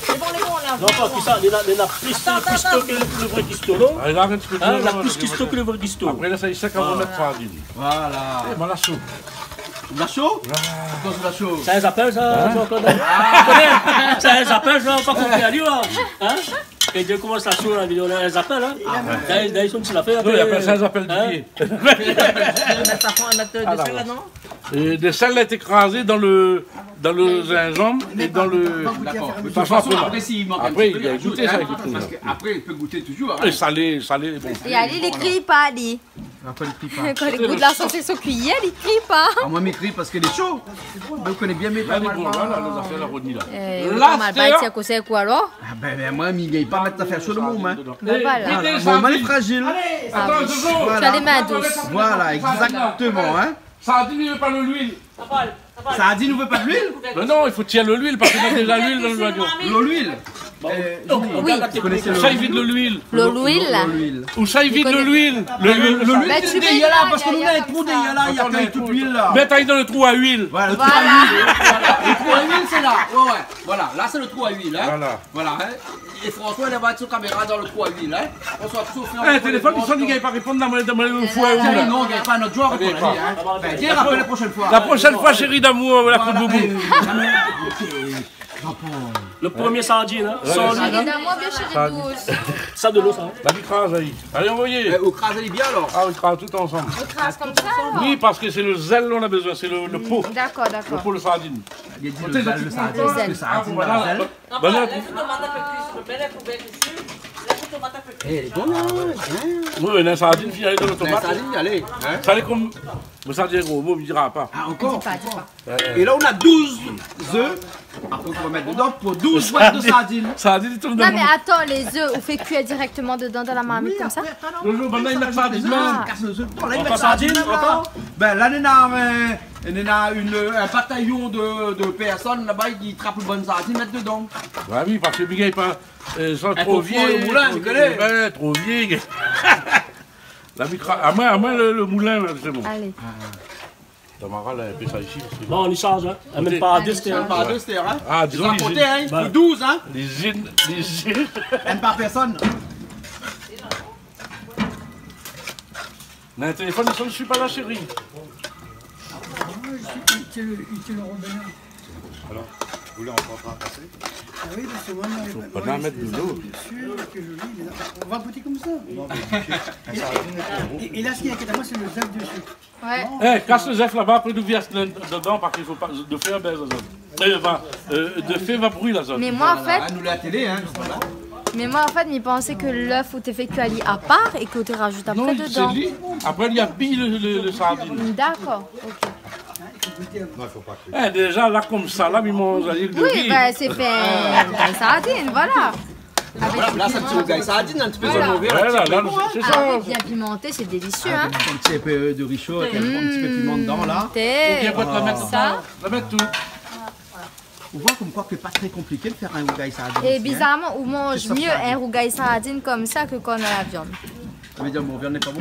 C'est bon, les bons là. Non, pas tout ça. Il a plus cuistot que le vrai cuistot, non? Allez, là, un petit peu de Il a plus cuistot que le vrai cuistot. Après, là, ça y est sec avant de mettre sardine. Voilà. Eh, ben, la soupe. La chaud? Pourquoi c'est la chaud? Ça les appelle, ça, Jean-Claude? Tu connais? Ça les appelle, ça, pas compris à lui, hein? Et Dieu commence à chaud, on les appelle, hein? D'ailleurs, ils sont sur la feuille. Non, il appelle ça, ils appellent du pied. Mettre safran, mettre des sel là, non? Et des sels est écrasé dans le gingembre et dans le. D'accord. De toute Ça façon, sent après, s'il manque un Après, petit peu, il a goûté ça, il goûte parce qu'après, il peut goûter toujours. Et salé, bon. Et allez, il écrit pas, Ali. Après, il crie pas. Quand il goûte la sauce et son cuillère, il crie pas. Ah, moi, m'écrit parce qu'il est chaud. Vous connaissez bien mes Là, parents. il est bon, là, les affaires, la rodie, là. Pas mal, bah, il tient qu'on sait quoi alors? Ah, ben, moi, il ne pas mettre l'affaire sur le môme. Hein. Bon, voilà. Mon mal est fragile. Attends, Jojo. Tu as les mains douces. Voilà, exactement. Hein. Sardine, il veut pas de l'huile. Ça a dit, nous veut pas de l'huile? Mais non, il faut tirer de l'huile parce qu'il y a déjà l'huile dans le wagon. L'huile. Oui. Vous connaissez Ça évite de l'huile. L'huile. Ou ça évite de l'huile. L'huile, Bah, tu c'est mets dégueulasse là, parce que nous, il y on a a un comme trou ça. dégueulasse, il y a quand même toute l'huile là. Mets dans le trou à huile. Voilà, le trou à huile. Le trou à huile, c'est là. Ouais. Voilà, là, c'est le trou à huile. Hein. Voilà. Hein. Et François, il va être sur caméra dans le trou à huile. Hein. On soit tous au fur et à mesure. Téléphone, il sonne, il ne va pas répondre dans le foie à huile. Non, il n'y a pas notre genre. Viens rappeler la prochaine fois. La prochaine fois, chérie d'amour, la coupe de boubou. Le premier sardine, hein? Sans lui. Évidemment, bien chérie douce. Ça de l'eau, ça. La micrase, allez, envoyez. Au crase, elle est bien alors. Ah, on crase tout ensemble. On trace comme ça alors? Oui, parce que c'est le zèle qu'on a besoin, c'est le pot. D'accord, Le d'accord. pot de sardine. Il a dit le sardine. Le sardine. Voilà. Non, pas, laisse le tomate un peu plus. Le bel est pour bien dessus. Laisse le tomate un peu plus. Elle est bonne, hein. Oui, la sardine, finale dans le La tomate. sardine, allez. Ça allait comme. Mais ça dit gros, vous me dira pas. Ah, encore. Dis pas. Et là, on a 12 œufs. Après, on va mettre dedans pour 12 boîtes de sardines. Sardine, il tombe dans Non, le mais attends, les œufs, on fait cuire directement dedans dans la marmite comme ça? jour. Maintenant, il met sardine même. Ah. Casse le œuf. Bon, là, il Encore met sardine. sardine, Là. encore? Ben, là, on a un bataillon de personnes là-bas qui trappent une bonne sardine, mettent dedans. Bah oui, parce que Big n'est pas. Ils sont Un trop peu froid, le vieux. moulin, tu connais. Ouais, trop vieux. La micra. À moi, le moulin, là, c'est bon. Allez. Tamara, là, elle fait ça ici. Non, on y change, hein? Même pas à deux, c'était un. Par deux, c'est hein. Ah, Ils disons ont les compté, hein. Voilà. 12, hein. Les gines. Un par personne. On a un téléphone, je ne suis pas là, chérie. Il tient le Robin. Alors, vous voulez encore passer? Ah oui, parce que moi, Faut pas mettre de l'eau. On va goûter comme ça. Et là, ce qui est inquiétant, c'est le œuf dessus. Ouais. Eh, casse les œufs là-bas, après nous verse dedans, parce qu'il faut pas de faire baisse la zone. De faire va bruit la zone. Mais moi, en fait, nous la télé, hein. il pensait que l'œuf où t'es fait cuire à part et que tu rajoutes après Non, dedans. c'est lui. Après, il y a pile le sardine. D'accord, ok. Non, il faut pas que... Eh, déjà, là, comme ça, là, ils mangent avec de Oui, riz. bah c'est fait une sardine, voilà. Avec Là, ça tire le sardine, un petit peu Voilà. zone ouverte. Voilà, là, c'est Ah ça. oui, bien pimenté, c'est délicieux, hein. Un petit peu de richaud, un petit peu de piment dedans, là. T'es- Viens pas te la mettre Ça. dedans. La mettre tout. On voit comme quoi que c'est pas très compliqué de faire un rougail sardine. Et ici, bizarrement, on mange C'est ça, mieux sardine. un rougail sardine comme ça que quand on a la viande. Ça veut dire mon viande n'est pas bon?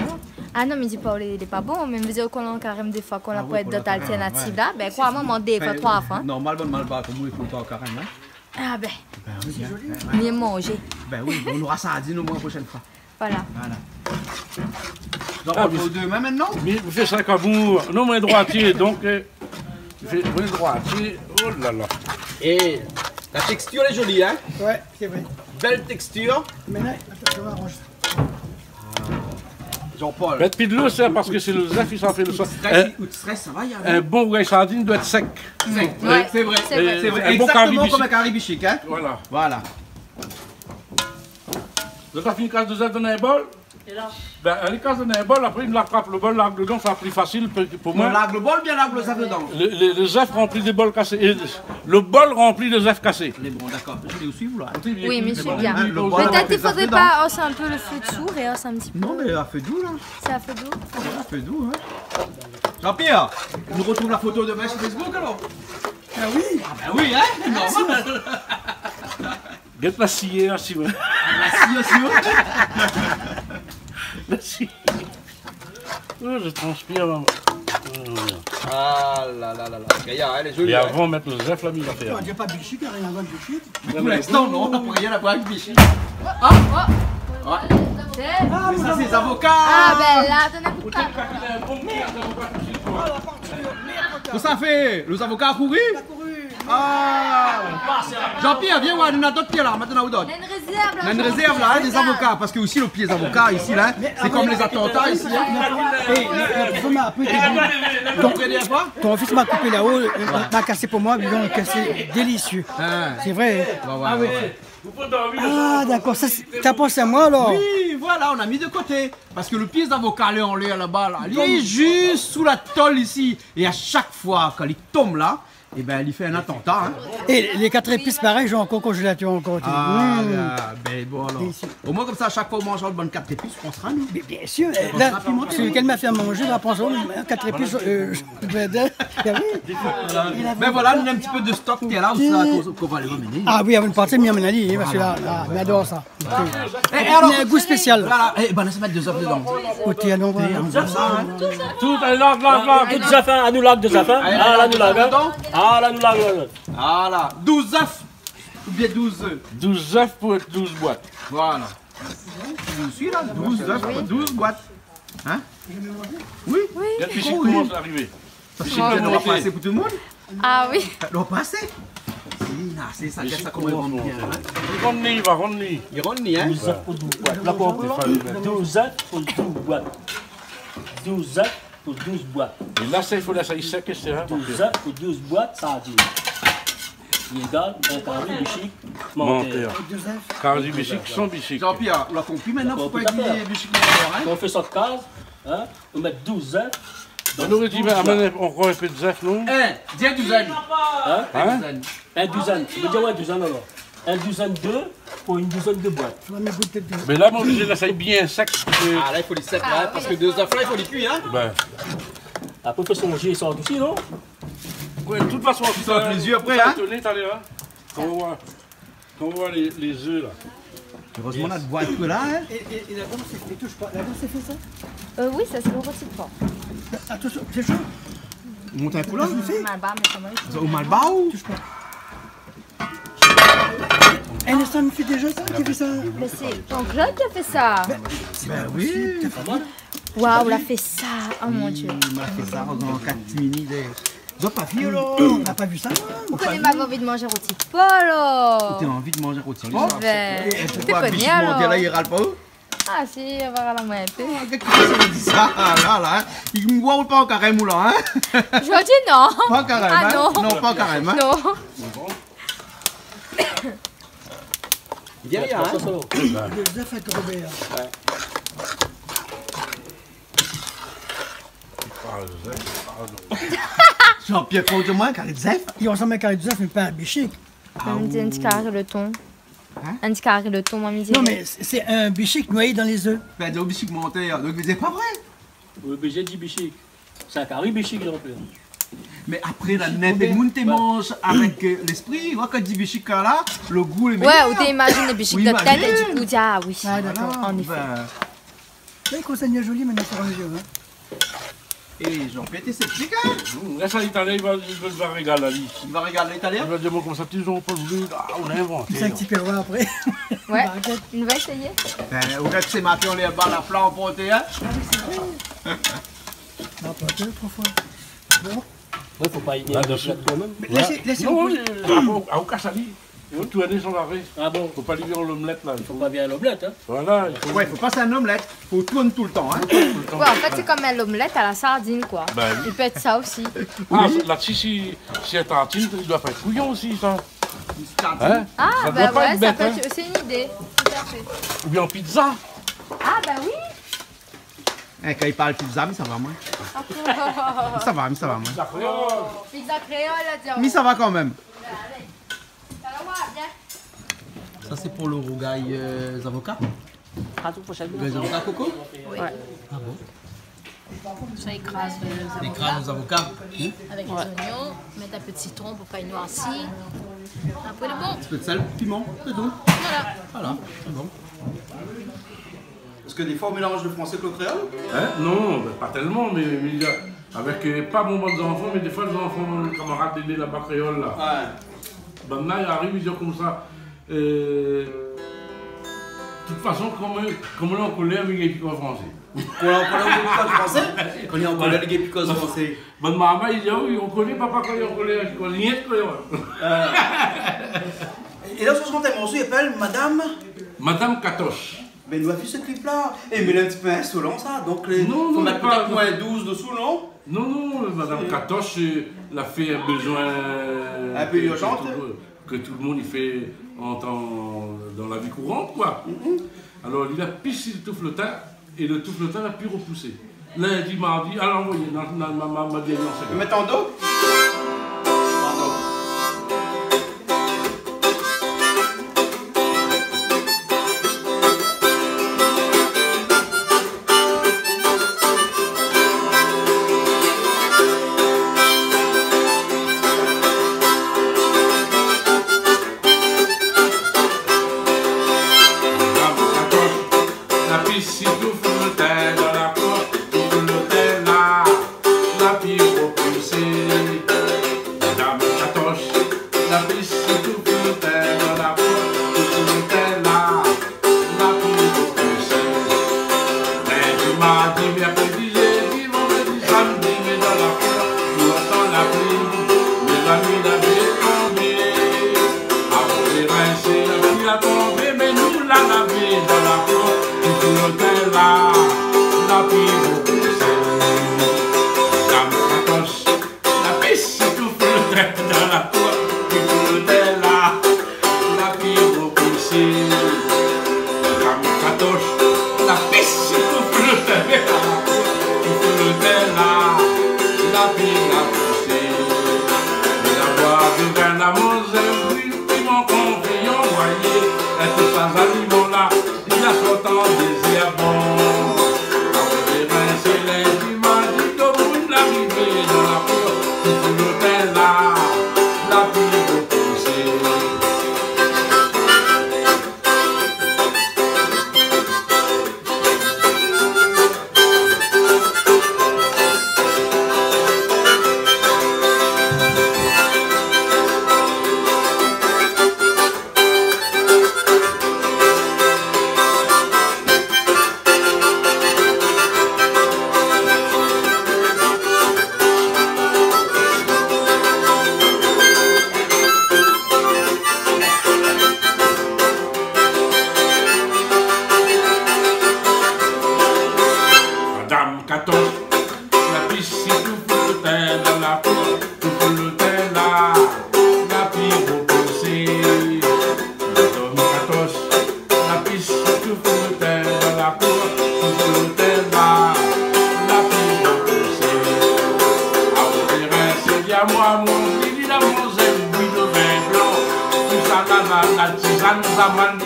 Ah non, mais dis pas, il est pas bon, mais me dire qu'on a quand même des fois qu'on a oui, peut être qu'on d'autres a- alternatives là, ben quoi, maman, des fois, trois fois. Normal, bon, mal bas, comme vous, il faut le temps carrément. Ah ben, oui, mieux manger. Ben oui, on aura sardine au moins la prochaine fois. Voilà. J'en Ah, prends mais- vos deux mains maintenant? Mais vous faites ça comme vous. Non, mais droitier, donc. Vous faites droitier. Oh là là. Et la texture est jolie, hein? Ouais, c'est vrai. Belle texture. Maintenant, attends, je vais arranger ça. Jean-Paul. Faites plus de l'eau, c'est parce que c'est le zef qui s'en fait le soir. Ou de stress, ça va, il y a Un bon rougail sardine doit être sec. Ouais, c'est vrai, c'est vrai. c'est vrai. Un bon Exactement caribichic. comme un caribichic, hein? Voilà. Voilà. Vous avez fait une casse de zef dans un bol? Et là, Ben, elle casse dans un bol, après il l'attrape le bol, l'argue dedans, ça sera plus facile pour On moi. largue le bol, bien largue le sable dedans. Les œufs remplis des bols cassés. Et le bol rempli de œufs cassés. On est bon, d'accord. Je l'ai aussi, vous là. Oui, mais c'est bien. Le bol Peut-être avec il les faudrait œufs pas hausser un peu le feu de sourd et hausser un petit peu. Non, mais elle a fait doux, là. C'est un feu doux. Elle a fait doux, hein. Jean-Pierre, on nous retrouve la photo demain sur Facebook, alors? Ah oui. Ah ben oui, hein? Normal. Get la sciée, là, si vous. Merci aussi, Merci. Oh, je transpire, maman. Ah là là là là. Gaillard, elle est jolie. Et hein. avant de mettre le zef, là, il va faire. Il n'y a pas de bichic, il n'y a rien à voir de bichic. Pour l'instant, non, on n'a rien à voir avec Vichy. Oh, Mais ça, c'est les avocats. Ah ben là, donnez un coup de temps. Qu'est-ce que ça fait? Les avocats a couru? Ah! Jean-Pierre, viens voir, nous avons d'autres pieds là, maintenant ou d'autres. Il y a une réserve là. On a une réserve là, hein, des avocats, parce que aussi le pied des avocats ici là, c'est comme les attentats ici. Hein. Et la personne m'a un peu été Donc, il y a quoi? Ton fils m'a coupé là-haut, m'a cassé pour moi, donc c'est délicieux. Ah, C'est vrai. bah ouais. Ah d'accord, ça t'as pensé à moi alors? Oui, voilà, on a mis de côté. Parce que le pied d'avocat là, en l'air là-bas, là, il est juste sous la tôle ici. Et à chaque fois, quand il tombe là, eh ben, il fait un attentat. Hein. Et les 4 épices pareil, j'ai encore congélateur encore. Ah, là, ben bon alors. Au moins comme ça, à chaque fois on mange une bonne 4 épices, on sera nous. Mais bien sûr, là, celui qu'elle m'a fait manger, la prendre 4 épices. Ben voilà, nous avons un petit peu de stock qui est là, qu'on va les ramener. Ah oui, avant de partir, mais à mon avis, parce que là, on adore ça. Et alors, Il y a un goût spécial. Voilà, et ben laisse mettre 2 œufs dedans. Côté à l'ombre. Tout, allez, là. Et des affaires, à nous lague des affaires. Ah, là, nous lague. Dedans. Ah, là, nous lague. Voilà, 12 œufs. Ou bien 12 œufs. 12 œufs pour 12 boîtes. Voilà. Je suis là, 12 œufs pour 12 boîtes. Hein? Oui. Il y a le fichier qui commence à arriver. Ça doit pas assez pour tout le monde. Ah oui. Ça doit pas assez. Si, ça laisse ça comme on bien. Ronny, va, Ronny. Il ronne, hein? 12 œufs pour 12 boîtes. Là, pour 12 œufs pour 12 boîtes. 12 œufs pour 12 boîtes. Et là, ça, il faut laisser sec, c'est vrai. 12 œufs pour 12 boîtes, ça a dit. Il égale un carré bichic monté. Menteur. Cardi bichic, sans bichic. Jean-Pierre, on l'a compris maintenant, faut pas Tout à fait. qu'il y ait bichic hein? Quand on fait ça de case, hein, on met 12 œufs. On aurait dit, mais amène encore un peu de zef, non? Dis une douzaine. Hein? Un douzaine. Tu veux dire ouais, douzaine alors? Un douzaine d'œufs pour une douzaine de boîtes. Mais là, mon obligé de laisser bien sec. Ah là, il faut les 7 là, parce que 2 œufs là, il faut les cuire, hein? Ben, Après, il faut songer, ils sortent aussi, non? ouais, de toute façon, Ça va les yeux après, hein? Étonné, t'allais là. Quand on voit les œufs là. Heureusement, on a de boîte que là, hein? Et la gomme, c'est touche pas. La gomme, c'est fait ça? Oui, ça c'est le rôti de porc. Attention, c'est chaud? Monte un coup là? Mal bas, mais ça va. Au Malbao? Elle ça me fait déjà ça? Qui fait ça? Mais c'est ton Claude qui a fait ça. Ben oui! Waouh, il a fait ça. Oh mon dieu. Il m'a fait ça dans 4 mini J'ai pas vu là. On n'a pas vu ça. Vous connaissez ma envie de manger rôti de Polo. Tu as envie de manger rôti. Ben, Tu tu vois, connais biche monter là, alors. il râle pas. Ah si, on va la main un peu. Qu'est-ce que tu dis ça là? Il me voit pas en carême ou là, hein? Je dis non. Pas en carême, Ah hein? non. Non, pas en carême, hein? Non. Il dit rien, hein? Les œufs avec Robert. Jean-Pierre Conte-moi, carré de zef. Il ressemble à un carré de œufs, mais pas un bichic. Un petit carré le thon. Hein? Un petit carré le thon, mamie. Non, mais c'est un bichic noyé dans les œufs. Ben, des bichic montés, donc vous êtes pas vrai. Oui, mais j'ai dit bichic. C'est un carré bichic, j'en peux. Mais après, la nette des moun te mange avec l'esprit. Moi, quand tu dis bichic là, le goût est Ouais, meilleur. ou t'imagines les bichics Oui, de tête et imagine. du coup, tu dis ah oui. Ah, d'accord. Voilà, En effet. ben, Là, il conseille joli, maintenant, sur les yeux. Hein. et Jean-Pierre, t'es sceptique, hein? Là, ça, l'Italien, il va régaler, lui. Il va regarder l'italien. Il va dire, bon, comme ça, ils n'ont pas voulu. Ah, on a inventé. C'est un petit peu après. Ouais, une va essayer. Ben, au cas de ces matins, on les bat la flamme emportée, hein? Non, pas deux, 3 fois. Bon. Il ne faut pas y aller quand même. Mais laissez Non, vous. à Oukassali. Il faut tout aller sans l'arrêt. Ah bon, Faut pas lui dire l'omelette, là. il faut pas bien l'omelette, hein. Voilà, il faut. Ouais, faut pas c'est un omelette. Faut tourner tout le temps, hein? Ouais, en fait, c'est comme l'omelette à la sardine, quoi. Ben oui. Il peut être ça aussi. Ah, là-dessus, si elle tartine, il doit pas être couillon aussi, ça. Hein? Ah, Ça bah doit pas ouais, être ça bête, peut hein. être... c'est une idée. Tout à fait. Ou bien en pizza. Ah, bah oui. Hein, quand il parle pizza, mais ça va, moi. Ça va, mais ça va, moi. Ça fait, Pizza créole, tiens. Mais ça va quand même. Allez. Ça va, bien. Ça, c'est pour le rougail avocats. À tout prochain. Les avocats coco? Ça écrase Les crânes aux avocats. avec les oignons, mettre un peu de citron pour pas y noircir. Après le bon. Un peu de sel, piment, c'est tout. Voilà. Voilà, c'est bon. Parce que des fois, on mélange le français avec le créole. hein? Non, ben, pas tellement, mais il y a, avec pas mon bon enfants, mais des fois, les enfants, les camarades d'aînés là-bas créole, là. Ouais. Maintenant, il arrive, ils disent comme ça. De toute façon, comme là, on connaît avec les picots français. Quand on parle français, quand on est en colère, les picots français. Bonne maman, il dit, oui, on connaît papa quand on connaît, on connaît, Et là, ce sont des morceaux, il s'appelle Madame. Madame Katoche. Mais nous avons vu ce clip-là. Et mais il est un petit peu insolent, ça. Donc, il Non, faut non, mettre pas- peut-être moins 12 dessous, non? Non, non, Madame Katoche, elle a fait un besoin. Un peu urgente. Que tout le monde il fait dans la vie courante, quoi. Alors, il a pissé le touffletin et le touffletin n'a pu repousser. Lundi, mardi, alors envoyé dans ma vieille enseigne. Mettre en dos? Pardon. La piscine tout le teint dans la porte, tout le teint là, la pire repoussée. Madame Katoche, la piscine tout le teint dans la porte, tout le teint là, la pire repoussée. Lundi, mardi, mercredi, jeudi, vendredi, samedi, mais dans la porte, tout entend la pluie, mes amis l'avaient tombé. Avant les rincer, la pluie a tombé, mais nous la lavé dans la porte. Tout le teint là, la pire repoussée. Madame Katoche, la piscine tout le teint dans la porte, tout le teint là, la pire repoussée. Madame Katoche, la piscine tout le teint dans la porte, tout le teint là, la pire repoussée. Mais la boire du vin, la Moselle, oui, ils m'ont confié, envoyé, et tous ces aliments là, il a sortant désir bon. Après les reins, c'est lundi, mardi, tout le monde l'arrivée dans la porte, tout le teint là, la pire repoussée. la tisane, Zaman,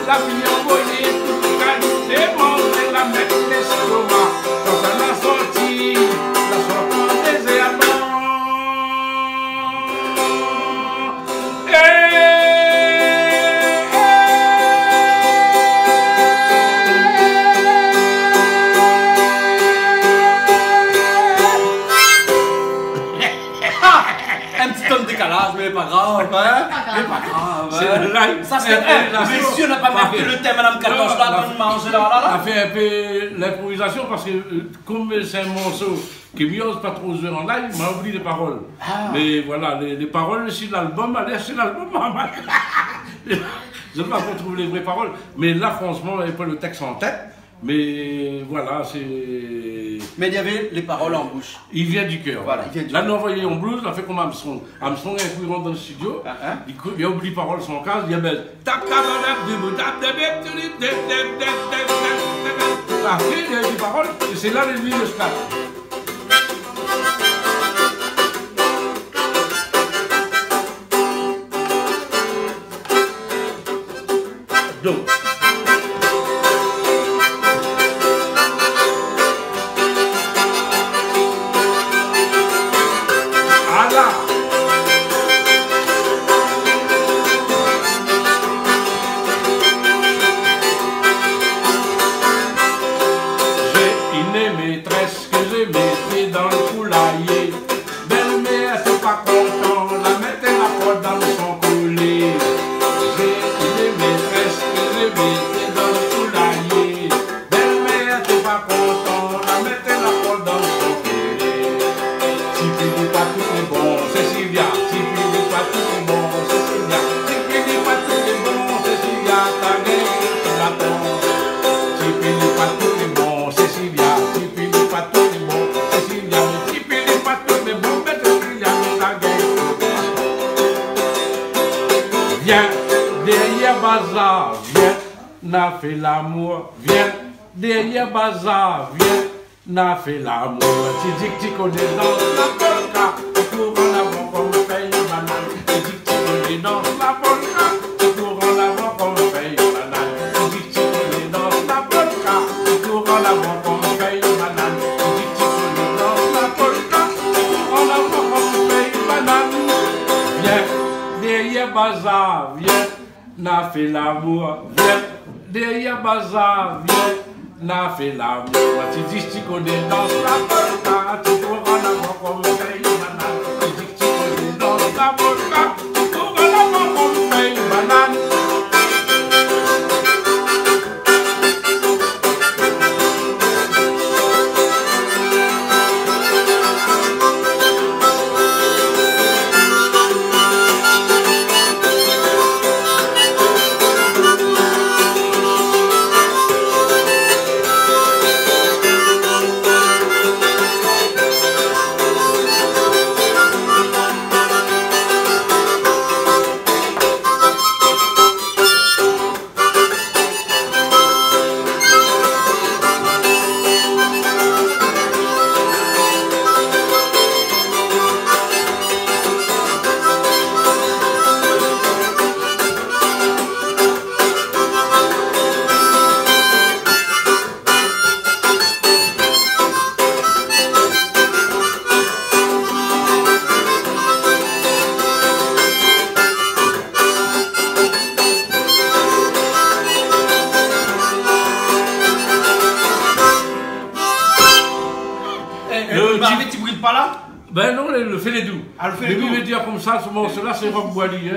la vie envoyée, toute qualité, manger, la mettre l'estomac, quand ça l'a sorti, la sortie des éléments. Décalage, mais pas grave, hein? Mais pas grave, hein? Ça c'est monsieur n'a pas marqué le thème, Madame 14 là, de manger là, là. On a fait un peu l'improvisation parce que comme c'est un morceau qui m'ose pas trop jouer en live, m'a oublié les paroles. Mais voilà, les paroles sur l'album, allez acheter l'album. Je ne vais pas retrouver les vraies paroles, mais là franchement, il n'y a pas le texte en tête. Mais voilà, c'est... Mais il y avait les paroles en bouche. Il vient du cœur. Voilà, il vient du là, nous envoyé en blues, on a fait comme Armstrong. Armstrong, un coup, il rentre dans le studio, il a oublié les paroles sans case, il a belle. Après, il y a des paroles, et c'est là les nuits de stade. Donc, bazar, viens, n'a fait l'amour, viens, derrière bazar, viens, n'a fait l'amour. Tu dis que tu connais dans la polka, tu cours en avant comme paye banane. Tu dis que tu connais dans la polka, tu cours en avant comme paye banane. Tu dis que tu connais dans la polka, tu cours en avant comme paye banane. Tu dis que tu connais dans la polka, tu cours en avant comme paye banane. Viens, derrière bazar, viens. N'a fait l'amour, viens, derrière bazar, viens, n'a fait l'amour. Tu dis que tu connais dans la polka, tu cours en avant comme paye banane. Tu dis que tu connais dans la polka, tu cours en avant comme paye banane. Ben non, le fait les doux. Le lui veut dire comme ça, ce morceau-là, c'est Roch Boily,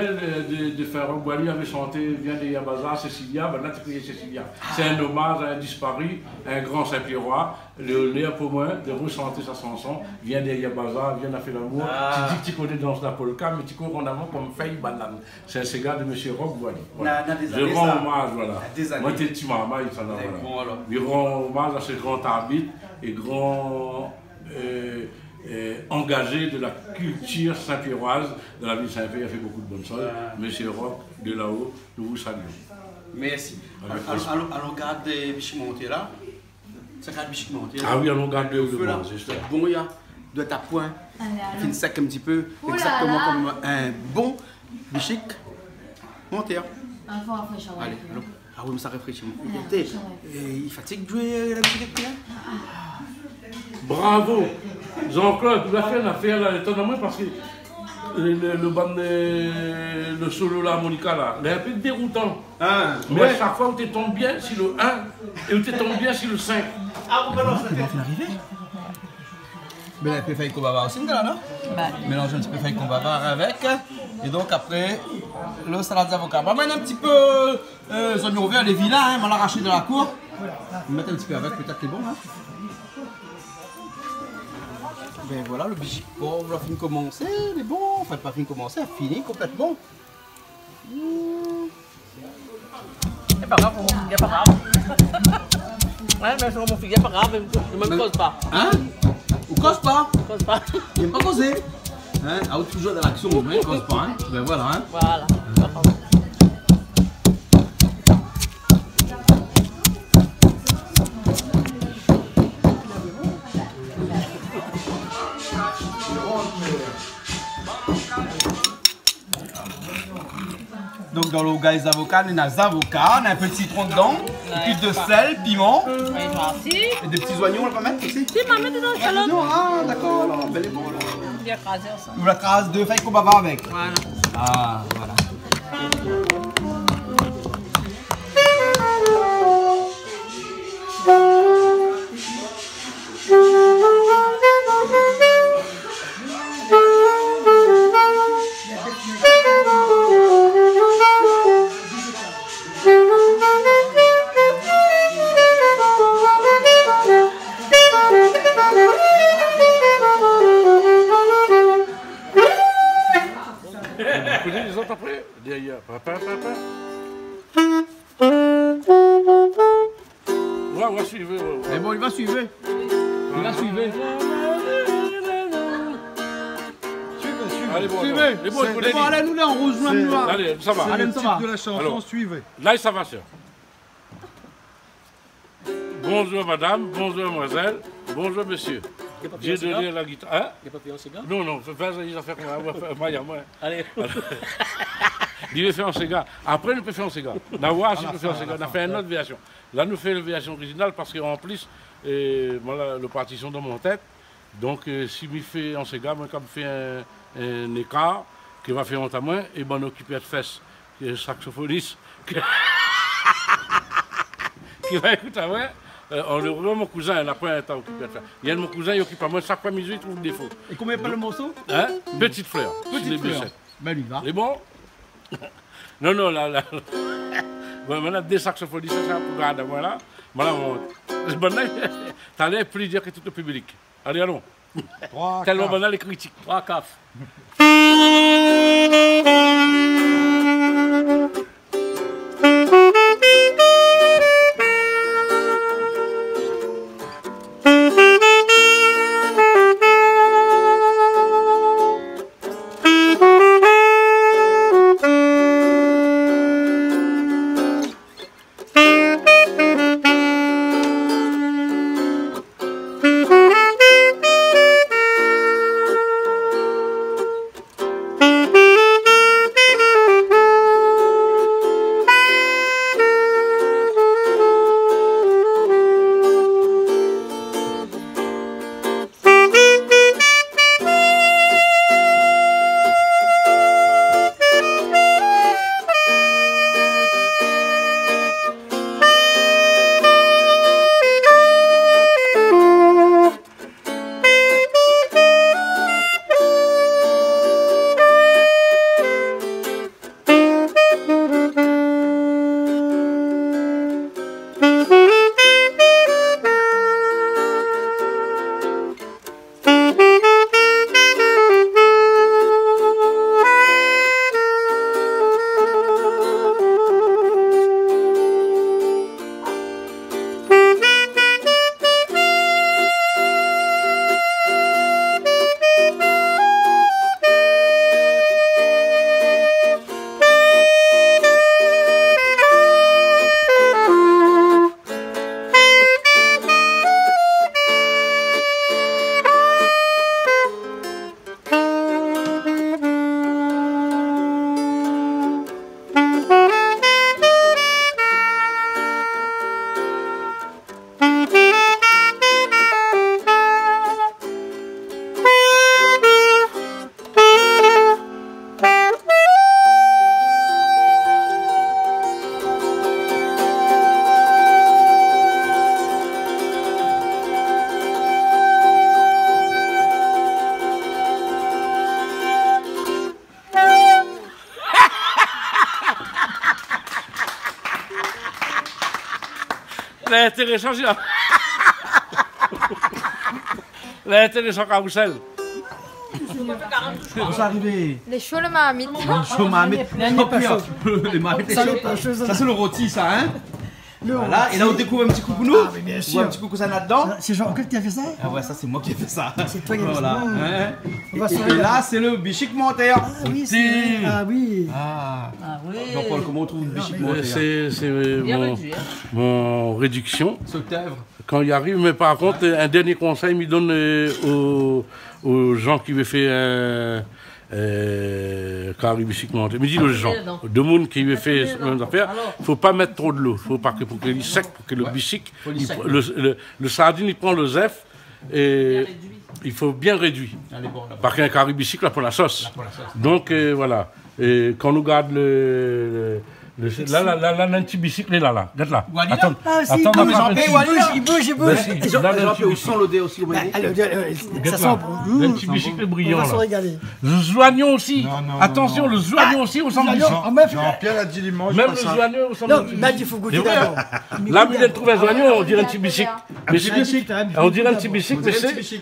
de faire Roch Boily avait chanté Viens de Yabaza, Cécilia, ben là tu criais Cécilia. C'est un hommage à un disparu, un grand Saint-Pierrois, le Léa Pomain, de rechanter sa chanson, Viens de Yabaza, viens de faire l'amour. Tu dis que tu connais dans la polka, mais tu cours en avant comme Faye Banane. C'est un cigare de M. Roch Boily. Voilà. Je rends hommage, voilà. Moi, t'es petit maman, il s'en a, voilà. Il rend hommage à ce grand arbitre et grand. Engagé de la culture saint-pierroise dans la ville de Saint-Pierre, il a fait beaucoup de bonnes choses. Monsieur Roch, de là-haut, nous vous saluons. Merci. Allons garder Bichimonté là. Ça garde Bichimonté. Ah oui, allons garder le là. Bon, il y a de ta point, fin sec un petit peu, exactement comme un bon Bichic, montez. Allez, allô. Ah oui, mais ça réfléchit. Il fatigue de jouer la musique avec Bravo. Jean-Claude, tu vas faire une affaire là, étonnamment parce que le solo là, Monica là, il est un peu déroutant. Mais à chaque fois où tu tombes bien sur le 1 et où tu tombes bien sur le 5. Ah, bon, alors, ça fait arriver. Mais là, il peut faire qu'on va avoir aussi, là, non? Mélanger un petit peu qu'on va avoir avec. Et donc après, le salade d'avocat. On va mettre un petit peu oignons verts, les vilains, hein, on l'a arraché de la cour. On va mettre un petit peu avec, peut-être les bons. Hein. Ben voilà, le bichic. Bon, on a fini de commencer, les bons. Enfin, pas fini de commencer, fini complètement. C'est pas grave, il n'y a pas grave. Ouais, mais sur mon fils, il n'y a pas grave, je ne me cause pas. Hein? Ou cause pas? Cause pas. Il n'aime pas causer. Hein? Ah, toujours dans l'action, mais cause pas. Hein? Ben voilà. Hein? Voilà. Donc dans le gaz d'avocat, on a des avocats, on a un peu de citron dedans, et puis de sel, piment, et des petits oignons, on va mettre aussi. Si, on va mettre dedans, Charlotte. Ah, d'accord, alors, bel et bon. Bien écrasé ensemble. Ou la crasse de feuilles qu'on va avoir avec. Voilà. Ah, voilà. Les autres après, derrière. Ouais, suivre. Mais bon, il va suivre. Il va suivre. Allez, bon, Suivez. bon, allez, nous là, on rejoint nous là. Allez, ça va. Allez, ça va. de la chanson, Alors, suivez. Là, ça va, sœur. Bonjour, madame. Bonjour, mademoiselle. Bonjour, monsieur. J'ai donné la guitare. Hein? Il n'y a pas pris un cigare? Non, fais les affaires moi. Allez. Il veut faire un cigare. Après, nous peut faire un cigare. Nawa, si peut faire un cigare. On a fait une autre version. Là, nous faisons la version originale parce qu'en plus, voilà, le partition dans mon tête. Donc, si je fais un cigare, moi, quand je fais un écart, qui va faire un témoin, et ben, on occupe de fesses, qui est saxophoniste, qui va écouter à moi. On le remet mon cousin, il a pas un temps occupé de faire. Il y a mon cousin, il occupe à moi, chaque fois musique, il trouve des défauts. Et combien pas le morceau? Hein? Petite fleur. Petite fleur. Ben, lui va. C'est bon? Non, là. Ouais, maintenant, des saxophonistes, c'est un peu grave, voilà. Maintenant, t'as l'air plus dire que tout le public. Allez, allons. Tellement maintenant les critiques. 3 CAF. L'intéressant, c'est... L'intéressant carrousel. Vous arrivez. Les chauds, le marmite. Chaud marmite. Les marmites, ça c'est le rôti, ça, hein. Voilà, et là on découvre un petit coucounou. Ah, mais bien On sûr. voit un petit coucou ça là-dedans. C'est Jean-Claude qui a fait ça? Ah ouais, ça c'est moi qui ai fait ça. C'est toi qui as fait Voilà. ça. Hein. On va Et se regarder. là c'est le bichic monteur. Ah oui, c'est... Ah oui. Ah, oui. Jean-Paul, comment on trouve le bichic monteur? C'est Bien mon, réduit, hein. mon réduction. Sauteuvre. Quand il arrive, mais par contre, un dernier conseil, il me donne aux gens qui veulent faire caribicique monté. Il me dit aux gens, de monde qui veut faire ce affaire, il ne faut pas mettre trop de l'eau. Il faut pas que pour qu'il sec, pour que le bichic, le sardine, il prend le zef et il faut bien réduire. Parce qu'un caribicique, là, pour la sauce. Donc, voilà. Et quand on regarde là, un petit bicycle est là. Regarde là. Attends, Ah, si, attends, il bouge. là, le petit Où sont l'odeur aussi, vous voyez? Ça sent bon. le petit bicycle brillant On va se là. regarder. Le joignon aussi. Non, Attention, le joignon aussi ressemble à du Joignon. Jean-Pierre a dit dimanche. Même pas le ça. joignon ressemble à Non, du mais il faut goûter C'est vrai, d'abord. Là, il trouve un joignon, on dirait un petit bicycle. Mais c'est on dirait un petit bicycle, mais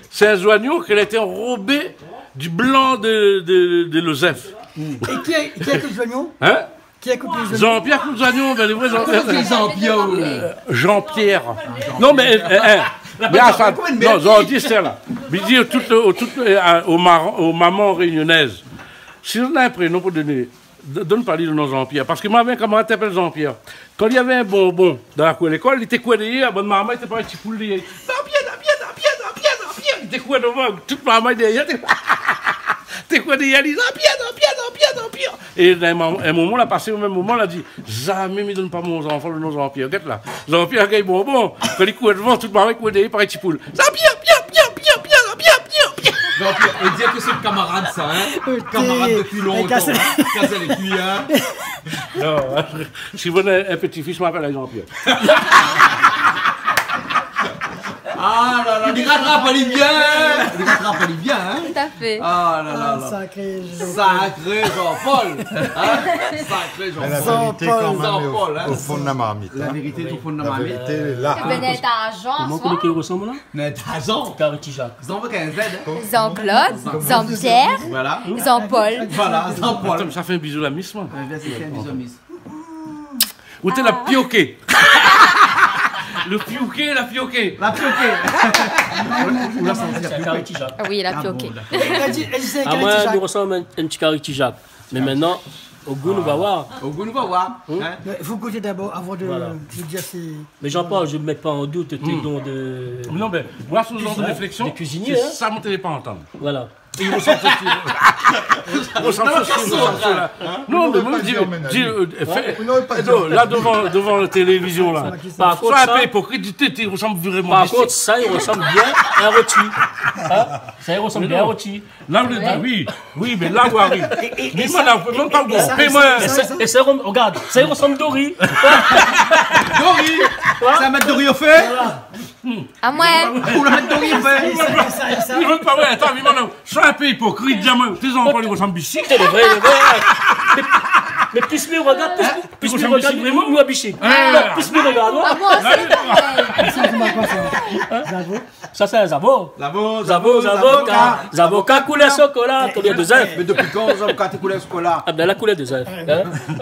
c'est un joignon qui a été enrobé du blanc de l'osef. Et qui a coupé le joignon? Hein? Qui a coupé le joignon? Jean-Pierre coupe joignon, ben les vrais Jean-Pierre. Jean-Pierre. Non, mais ça, non, j'en dis c'est là. Mais dis aux mamans réunionnaises, si on a un prénom pour donner, donne pas le nom Jean-Pierre. Parce que moi, un camarade t'appelle Jean-Pierre. Quand il y avait un bonbon dans la cour de l'école, il était coiné, la bonne maman, il était pas un petit poulet. Jean-Pierre, il était coiné devant, toute maman derrière. T'es quoi des Yalis? Jean-Pierre. Et à un moment, là, passé au même moment, il a dit jamais ne donne pas mon enfant le nom Jean-Pierre. Regarde là. Jean-Pierre, il bonbon. Quand il courait devant, toute maman courait derrière par un petit poule. Jean-Pierre. Jean-Pierre, on dirait que c'est le camarade, ça, hein? Camarade depuis longtemps. Casser les couilles, hein? Non, si vous avez un petit-fils, je m'appelle Jean-Pierre. Ah là là, il rattrape les bien! Il rattrape les bien, hein? Tout à fait. Ah là là là. Sacré Jean-Paul! Hein? Sacré Mais la Jean-Paul! vérité, quand même, Jean-Paul, hein. au fond de la marmite. La hein. vérité est au fond de la La marmite. vérité est là. Eh ben, d'être à Jean, Comment soit. il ressemble là? Mais t'as Jean! Carity Jacques. Jean veut qu'un Z, hein? Jean-Claude, Jean-Pierre, Voilà. Jean-Paul. Voilà, Jean-Paul. Attends, ça fait un bisou la miss, moi. Vas-y, fais un bisou, miss. Où t'es la pioquée? Le pioquet, la pioquée. La pioquée! Où la sortie, la C'est un Carity Jacques. Ah oui, il a pioqué. Elle dit c'est À moi, il ressemble à un petit Carity Jacques. Mais maintenant, au goût, nous va voir. Au goût, nous va voir. Hein? Il faut goûter d'abord avant de dire c'est... Mais Jean-Paul, je ne mets pas en doute tes dons de. Non, mais moi, ce genre de réflexion, Des cuisiniers, c'est hein. ça, mon téléphone entendre. Voilà. Il ressemble là. Non, mais moi, là, devant la télévision, là. Par contre, Sois un ça, peu hypocrite, il ressemble vraiment par à contre, ça, il ressemble bien à un rôti. Hein? Ça, il ressemble bien à un rôti. Là, oui, mais là, où arrive. Dis-moi, là, on peut même pas le voir. Paye-moi. Et ça, regarde, ça, il ressemble Dory. Dory! C'est un mètre Dory au fait? À moi. Ou la mettre Dory au fait? Il veut pas, ouais, attends, dis-moi, là. Sois un peu hypocrite, jamais. Tes enfants, ils ressemblent ici. C'est le vrai. Mais plus me regarde, plus me regarde, nous à bicher. Plus me regarde. À moi aussi, pareil. Ça, c'est un Zabo. Les avocats couleur chocolat. Combien de œufs? Mais depuis quand les avocats te coulent au chocolat? Ah ben la couleur des œufs. On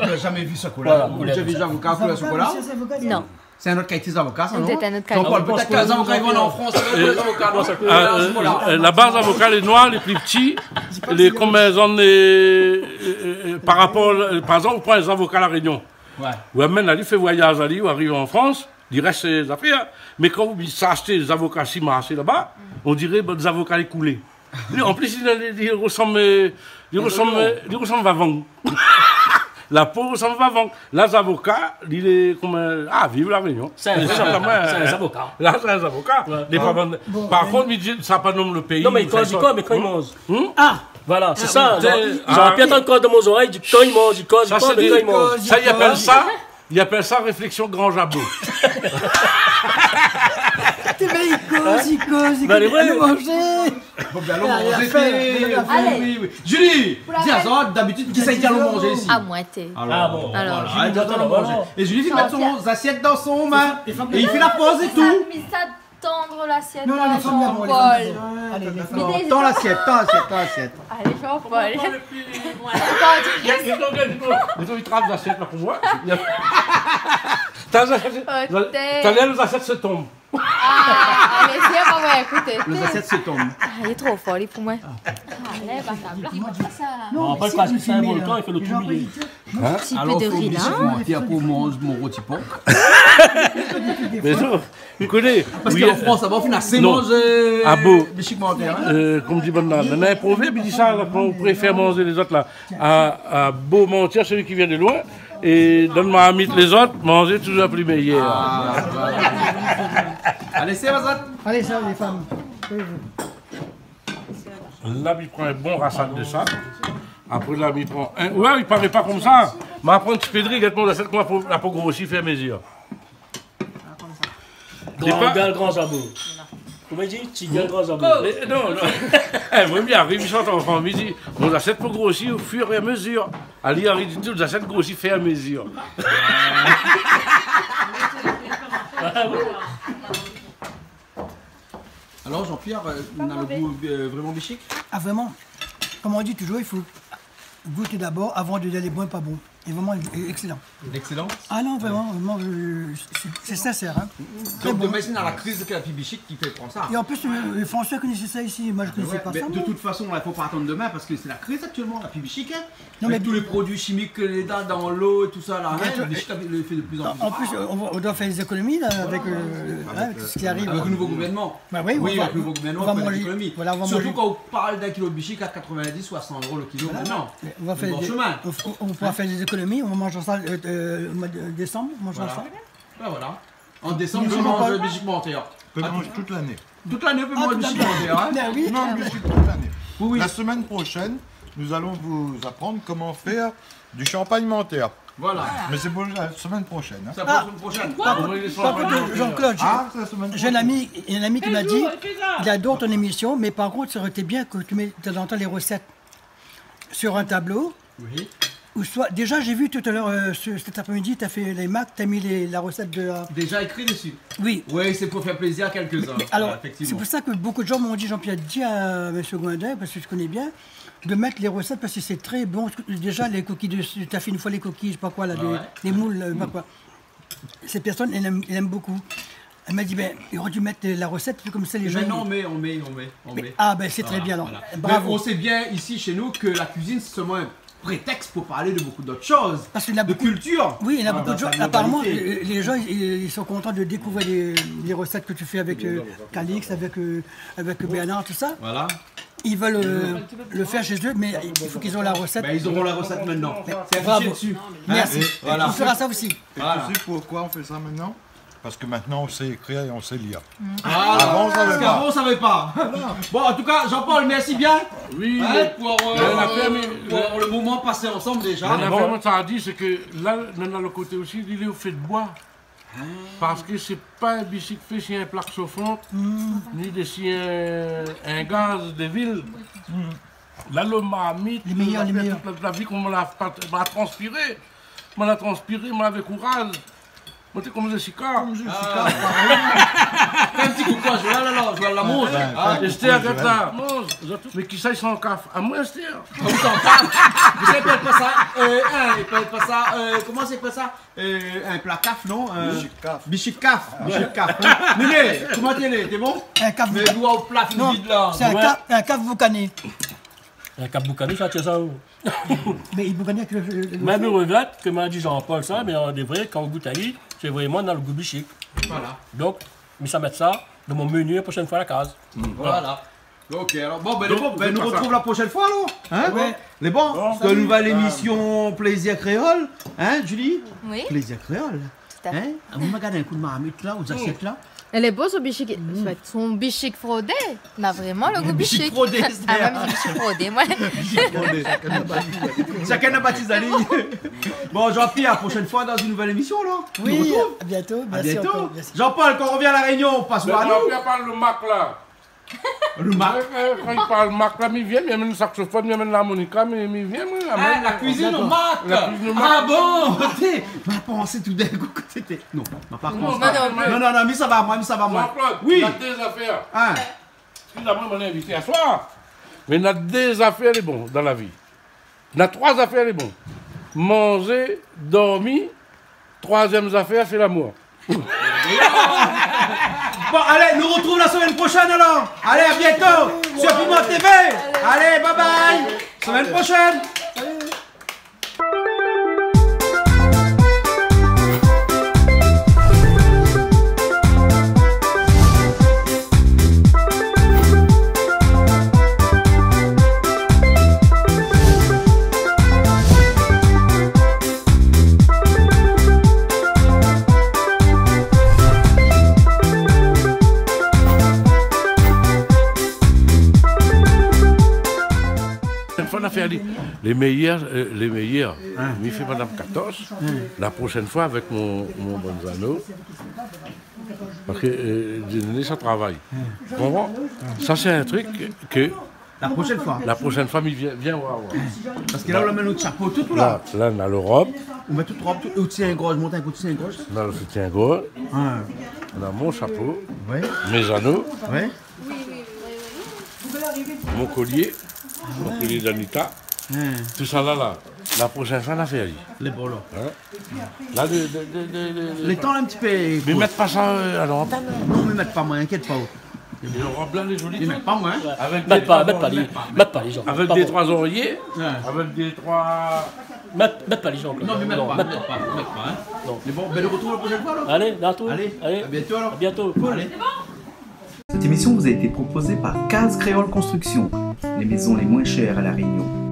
n'a jamais vu ce chocolat. Vous avez déjà vu un avocat couleur au chocolat? Non. C'est un autre qualité d'avocat, ça, non? Peut-être un autre qualité. Jean-Paul, peut-être que les avocats ils vont en France, les avocats, La base avocat, les noirs, les plus petits, les combinaisons par rapport, par exemple, on prend les avocats à La Réunion. Ouais. Ou même, il fait voyage à ou arrive en France, il reste ses affaires. Mais quand vous achetez des avocats si marchés là-bas, on dirait des avocats écoulés. En plus, il ressemble à Vang. La peau ressemble à Vang. Les avocats, il est comme un... Ah, vive La Réunion. C'est un avocat. Là, c'est un avocat. Par contre, ça n'a pas nommé le pays. Non, mais quand il dit quoi, mais quand il mange. Ah! Voilà, c'est ça. J'aurais pu entendre dans mon oreille, quand il mange, il cause, quand il mange. Ça, il appelle ça réflexion grand jabot. il cause, Ben, ouais. allons manger. Bon, ben allons Allez, manger. allez. Allez. Oui. Julie, dis à ça, d'habitude, qui c'est qui allons manger ici? À moitié. Ah bon. Alors, Voilà, elle doit manger. Et Julie fait mettre son assiette dans son main. Et il fait la pause et tout. Mais ça tendre l'assiette. Non, les femmes d'abord, Jean-Paul. Allez, les femmes. L'idée, c'est Tends ça. l'assiette, tends l'assiette. Allez, Jean-Paul. Il trappe l'assiette là pour moi. T'as l'air les assiettes se tombent. Ah, allez, viens, on va écouter. Les assiettes se tombent. Ah, il est trop fort, il est pour moi. Allez, bah, table. Non, après, quand c'est un volcan, il fait le tout milieu. Un petit peu de riz là. mentir pour manger mon rôti porc. Mais non, vous connaissez. Parce qu'en France, ça va finir assez Non. manger. Ah bon. Des chics mentaires. Comme dit Bonne, on a un proverbe, il dit ça, là, qu'on préfère manger les autres là, à beau mentir celui qui vient de loin, et donne-moi à mythe les autres, manger toujours plus meilleur. Allez, c'est Mazat. Allez, ça, les femmes. Là, il prend un bon rassade de ça. Après, là, il prend un. Ouais, il paraît pas comme ça. Mais après, un petit peu de riz, regarde-moi, la cette la peau grossir, fait mesure. Grand sabot. Comment il dit? Tigre grand sabot. Non, non. Moi, bien, arrive, il chante en midi. On a cette peau grossir au fur et à mesure. Ali, arrive du tout, on a cette grossir, fait à mesure. Alors, Jean-Pierre, on a le goût vraiment bichique. Ah, vraiment. Comme on dit toujours, il faut goûter d'abord avant de dire les bons et pas bons. Et vraiment excellent. Excellent. Ah non, vraiment, c'est sincère. Hein. Donc, de mettre dans la crise de la fille bichique qui fait prendre ça. Et en plus, les Français connaissaient ça ici. Moi, je ne connaissais pas Mais ça. de moi. toute façon, il ne faut pas attendre demain parce que c'est la crise actuellement, la fille bichique. Hein. Non, Avec mais- tous les produits chimiques, les dents dans l'eau et tout ça, là. Hein, la bichique le fait de plus en plus. En plus, on doit faire des économies là, avec tout ce qui arrive. Avec le nouveau gouvernement. Bah oui, Oui, on va- avec le nouveau gouvernement, on va on fait des manger- économies. voilà, on va Surtout manger. quand on parle d'un kilo de bichique à 90 ou à 100 € le kilo maintenant. On va faire Bon des, chemin. on pourra faire des économies. On va manger ça au mois de décembre. On mangera Voilà. ça. Ben voilà. En décembre, Mais je je mange mange le pas. bichique menteur. On peut manger toute l'année. Toute l'année, on peut Ah, manger le tout à bichique fait. menteur. Hein. Ben oui. Non, le bichic toute l'année. Oui, oui. La semaine prochaine, nous allons vous apprendre comment faire du champagne menteur. Voilà. Mais c'est pour la semaine prochaine. Hein. Ça passe une prochaine. Par contre, Jean-Claude, Ah, c'est la semaine j'ai un prochaine. ami qui m'a dit il adore ton émission, mais par contre, ça aurait été bien que tu mets de temps en temps les recettes sur un tableau. Oui. Ou soit, déjà, j'ai vu tout à l'heure, cet après-midi, tu as fait les macs, tu as mis la recette de. Déjà écrit dessus. Oui. Oui, c'est pour faire plaisir à quelques-uns. Alors, Voilà, c'est effectivement. pour ça que beaucoup de gens m'ont dit, Jean-Pierre, dis à M. Gouindin, parce que je connais bien, de mettre les recettes parce que c'est très bon. Déjà, les coquilles tu as fait une fois les coquilles, je sais pas quoi, là, Ouais. les moules, je sais pas quoi. Ces personnes, elles aiment beaucoup. Elle m'a dit, ben, il aurait dû mettre la recette, comme ça les gens. Mais non, on met. Ah, ben, c'est très bien alors. Voilà. Bravo. Mais on sait bien ici chez nous que la cuisine c'est seulement un prétexte pour parler de beaucoup d'autres choses. Parce qu'il y en a De beaucoup. culture. Oui, il y en a beaucoup Dans de gens. sa Apparemment, globalité. les gens, ils sont contents de découvrir les recettes que tu fais avec Calix, avec Bernard, tout ça. Voilà. Ils veulent le faire chez eux, mais il faut qu'ils aient la recette. Ben, ils auront la recette maintenant. C'est Bravo. affiché dessus. Merci. Et Voilà. On fera ça aussi. Et Voilà. tu sais pourquoi on fait ça maintenant? Parce que maintenant on sait écrire et on sait lire. Ah, Avant, on savait parce pas. qu'avant, on savait pas. Bon, en tout cas, Jean-Paul, merci bien. Oui, Hein, mais pour le moment passé ensemble déjà. la femme, ça a dit, c'est que là, on a le côté aussi, il est au fait de bois. Parce que c'est pas un bicycle fait sur un plaque chauffante, ni de sur un gaz de ville. Là, le marmite, Les meilleurs, les meilleurs. toute la vie qu'on m'a transpiré. On l'a transpiré, on avait courage. Moi, t'es comme Jessica. Fais un petit coup de poing, je vais la mange. Ah, Esther, regarde là. Mange. Mais qui ça, ils sont en caf? À moi, Esther. vous en parle. Vous savez, il peut être pas ça. Il peut être pas ça. Comment c'est pas ça? Un plat caf, non? Bichic caf. Bichic caf. Néné, comment t'es bon? Un caf Mais doigt au plat, Non, vide là. c'est un caf boucané. Un cap boucané, ça tient ça où? Mais il boucanait avec le. Même je regrette que m'a dit Jean-Paul ça, mais en vrai, quand on goûte à lui, c'est vraiment dans le goût bichic. Voilà. Donc, mais ça met ça dans mon menu la prochaine fois à la case. Voilà. Ok, alors bon, ben, Donc, les bons, c'est nous pas retrouve ça. la prochaine fois alors. Hein? Ouais. Les bons, parce que nouvelle émission Plaisir Créole. Hein, Julie? Oui, Plaisir Créole. Hein? Vous me regardez un coup de marmite là, aux assiettes là? Elle est beau son bichic. Son bichic fraudé. On a vraiment le goût bichic bichic. fraudé, Ah, même bichic fraudé, moi. Chacun a baptisé la ligne. Bon, Jean-Pierre, à la prochaine fois dans une nouvelle émission, là. Oui, à bientôt. À bientôt. Jean-Paul, quand on revient à La Réunion, on passe à nous. Jean-Pierre parle le Mac là. Le Mac. Quand il parle Mac là, il vient, il amène le saxophone, il amène l'harmonica, mais il vient, il amène. La cuisine au Mac. Ah bon, m'a pensé tout d'un coup que c'était. Non, m'a pas pensé. Non, mais ça va, moi, ça va, moi. Jean-Claude, Oui. il y a des affaires. Hein? Excusez-moi, on m'a invité à soir. Mais il y a des affaires les bons dans la vie. Il y a 3 affaires les bons. Manger, dormir. 3e affaire, c'est l'amour. Bon, allez, nous retrouvons la semaine prochaine alors. Allez, à bientôt sur Piment TV. Allez, bye bye. Semaine prochaine. On a fait les meilleurs, m'y fait Madame 14, la prochaine fois avec mon Bonzano, parce que déjeuner ça travaille. Bon, ça c'est un truc que la prochaine fois, il vient voir. Parce que là on a mis notre chapeau tout là. Là on a le robe. On met toute robe, tout soutien-gorge, monte un coup de soutien-gorge. On a le soutien-gorge. On a mon chapeau, mes anneaux, mon collier. Mon collier d'Anita, tout ça là, la prochaine fois on a fait. Les bolos. Là, les temps un petit peu. Mais mettre pas ça à l'antenne. Non, mais mettre pas moi, inquiète pas. Les robes là, les jolies. Ils mettent pas moi. Mettre pas les gens. Avec des 3 oreillers, avec des 3. Mettre pas les gens. Non, mais mettre pas. Non. Mais bon, le retour la prochaine fois alors. Allez, bientôt. Allez, à bientôt alors. À bientôt. Allez. Cette émission vous a été proposée par Case Créole Construction, les maisons les moins chères à La Réunion.